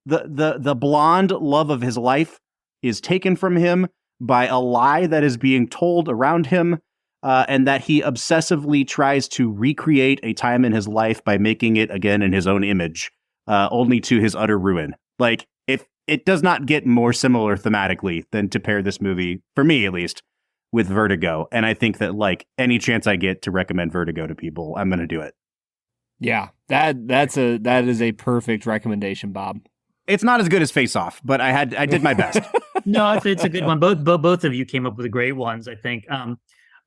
the blonde love of his life is taken from him by a lie that is being told around him. And that he obsessively tries to recreate a time in his life by making it again in his own image, only to his utter ruin. Like, if it does not get more similar thematically than to pair this movie, for me at least, with Vertigo. And I think that like any chance I get to recommend Vertigo to people, I'm going to do it. Yeah, that is a perfect recommendation, Bob. It's not as good as Face Off, but I did my best. No, it's a good one. Both of you came up with great ones, I think.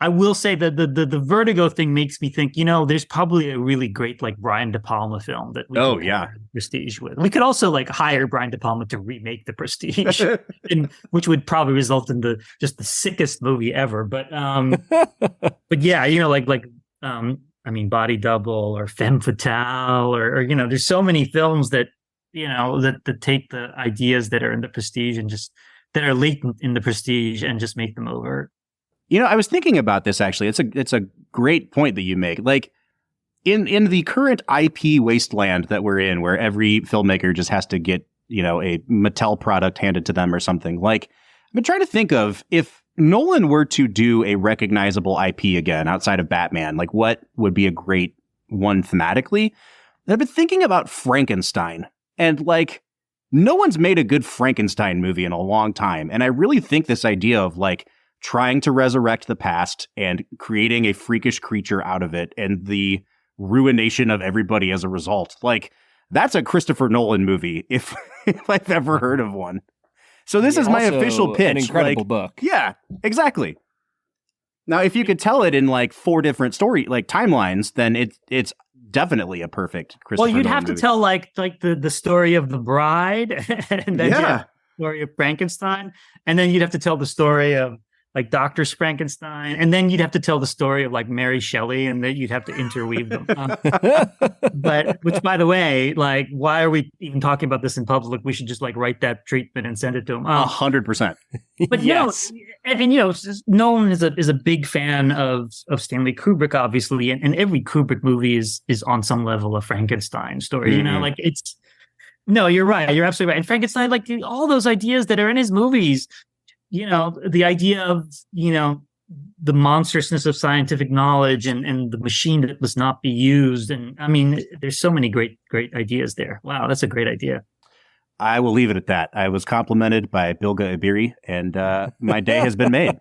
I will say that the Vertigo thing makes me think, there's probably a really great like Brian De Palma film that we could pair Prestige with. We could also like hire Brian De Palma to remake The Prestige, which would probably result in the sickest movie ever. But yeah, Body Double or Femme Fatale or there's so many films that that take the ideas that are in The Prestige and just that are latent in the Prestige and just make them over. You know, I was thinking about this actually. It's a great point that you make. Like in the current IP wasteland that we're in, where every filmmaker just has to get, you know, a Mattel product handed to them or something. Like, I've been trying to think of if Nolan were to do a recognizable IP again outside of Batman, like what would be a great one thematically? And I've been thinking about Frankenstein, and like no one's made a good Frankenstein movie in a long time. And I really think this idea of like trying to resurrect the past and creating a freakish creature out of it and the ruination of everybody as a result, like that's a Christopher Nolan movie if I've ever heard of one. So this is my official pitch. An incredible book. Yeah, exactly. Now, if you could tell it in like 4 different story like timelines, then it's definitely a perfect Christopher Well, you'd Nolan have to movie. tell like the story of the bride, and then you'd have the story of Frankenstein, and then you'd have to tell the story of like Dr. Frankenstein, and then you'd have to tell the story of like Mary Shelley, and then you'd have to interweave them. But which, by the way, like, why are we even talking about this in public? We should just like write that treatment and send it to him. 100%. But yes. you know, Nolan is a big fan of Stanley Kubrick, obviously, and every Kubrick movie is on some level a Frankenstein story. You know, like it's. No, you're right. You're absolutely right. And Frankenstein, like all those ideas that are in his movies. You know, the idea of, you know, the monstrousness of scientific knowledge and the machine that must not be used. And I mean, there's so many great ideas there. Wow, that's a great idea. I will leave it at that. I was complimented by Bilge Ebiri, and my day has been made.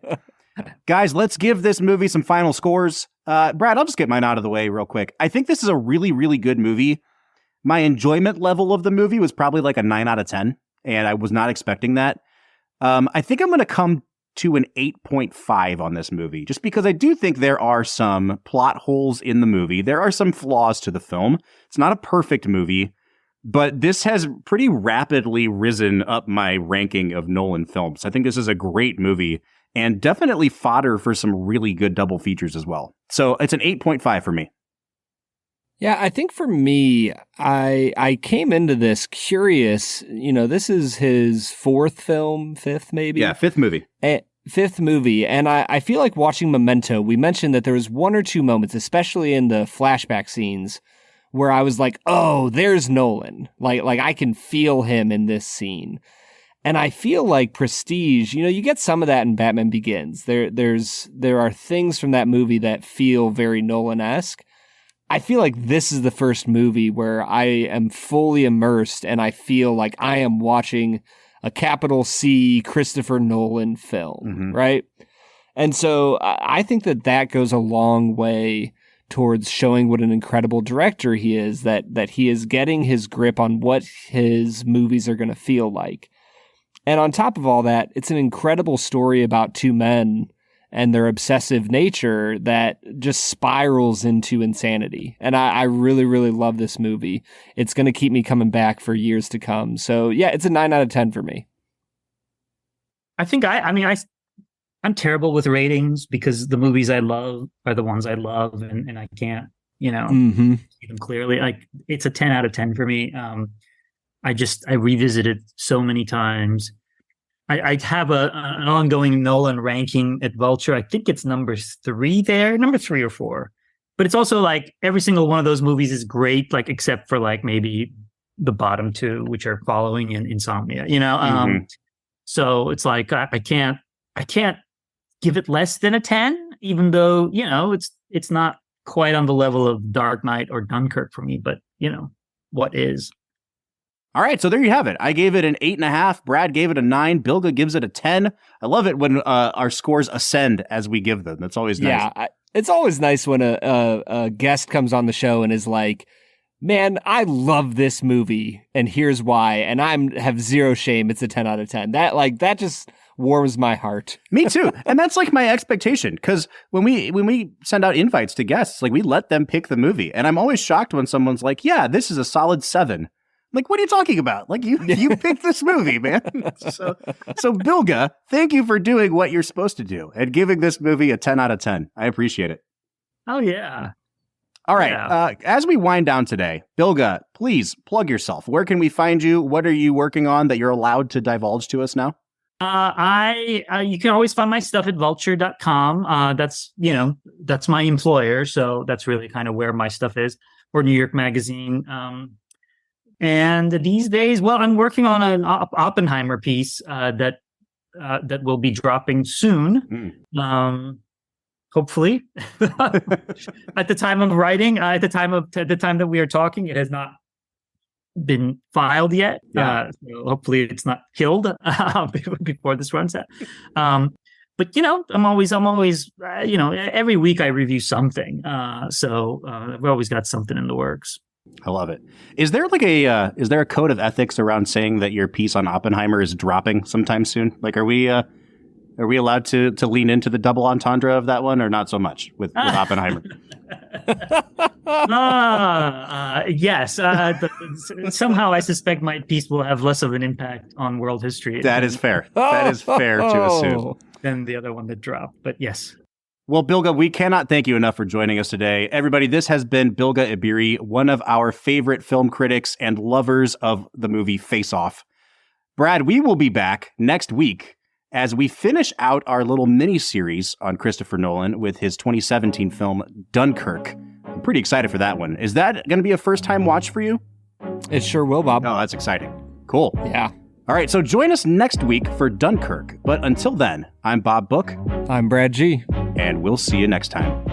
Guys, let's give this movie some final scores. Brad, I'll just get mine out of the way real quick. I think this is a really, really good movie. My enjoyment level of the movie was probably like a 9 out of 10, and I was not expecting that. I think I'm going to come to an 8.5 on this movie, just because I do think there are some plot holes in the movie. There are some flaws to the film. It's not a perfect movie, but this has pretty rapidly risen up my ranking of Nolan films. I think this is a great movie and definitely fodder for some really good double features as well. So it's an 8.5 for me. Yeah, I think for me, I came into this curious. You know, this is his 4th film, 5th maybe? Yeah, 5th movie. 5th movie. And I feel like watching Memento, we mentioned that there was 1 or 2 moments, especially in the flashback scenes, where I was like, oh, there's Nolan. Like I can feel him in this scene. And I feel like Prestige, you know, you get some of that in Batman Begins. There are things from that movie that feel very Nolan-esque. I feel like this is the first movie where I am fully immersed and I feel like I am watching a capital C Christopher Nolan film, right? And so I think that goes a long way towards showing what an incredible director he is, that he is getting his grip on what his movies are going to feel like. And on top of all that, it's an incredible story about 2 men and their obsessive nature that just spirals into insanity. And I really, really love this movie. It's going to keep me coming back for years to come. So yeah, it's a 9 out of 10 for me. I think I'm terrible with ratings because the movies I love are the ones I love, and I can't, you know, see them clearly. Like it's a 10 out of 10 for me. I revisit it so many times. I have an ongoing Nolan ranking at Vulture. I think it's number 3 or 4. But it's also like every single one of those movies is great, like except for like maybe the bottom 2, which are Following and Insomnia. You know, so it's like I can't give it less than a 10, even though you know it's not quite on the level of Dark Knight or Dunkirk for me. But you know what is. All right, so there you have it. I gave it an 8.5. Brad gave it a 9. Bilge gives it a 10. I love it when our scores ascend as we give them. That's always nice. Yeah, it's always nice when a guest comes on the show and is like, man, I love this movie, and here's why. And I have zero shame. It's a 10 out of 10. That just warms my heart. Me too. And that's like my expectation, because when we send out invites to guests, like we let them pick the movie. And I'm always shocked when someone's like, yeah, this is a solid 7. Like, what are you talking about? Like, you picked this movie, man. So Bilge, thank you for doing what you're supposed to do and giving this movie a 10 out of 10. I appreciate it. Oh, yeah. All right. Yeah. As we wind down today, Bilge, please plug yourself. Where can we find you? What are you working on that you're allowed to divulge to us now? You can always find my stuff at vulture.com. That's my employer. So that's really kind of where my stuff is, or New York Magazine. And these days, well, I'm working on an Oppenheimer piece that will be dropping soon. Hopefully, at the time of writing, at the time that we are talking, it has not been filed yet. So hopefully it's not killed before this runs out. But I'm always every week I review something. So we've always got something in the works. I love it. Is there a code of ethics around saying that your piece on Oppenheimer is dropping sometime soon? Like, are we allowed to lean into the double entendre of that one, or not so much with Oppenheimer? Yes. Somehow I suspect my piece will have less of an impact on world history. That is fair. That is fair to assume. Than the other one that dropped. But yes. Well, Bilge, we cannot thank you enough for joining us today. Everybody, this has been Bilge Ebiri, one of our favorite film critics and lovers of the movie Face Off. Brad, we will be back next week as we finish out our little mini-series on Christopher Nolan with his 2017 film Dunkirk. I'm pretty excited for that one. Is that going to be a first-time watch for you? It sure will, Bob. Oh, that's exciting. Cool. Yeah. All right, so join us next week for Dunkirk. But until then, I'm Bob Book. I'm Brad G. And we'll see you next time.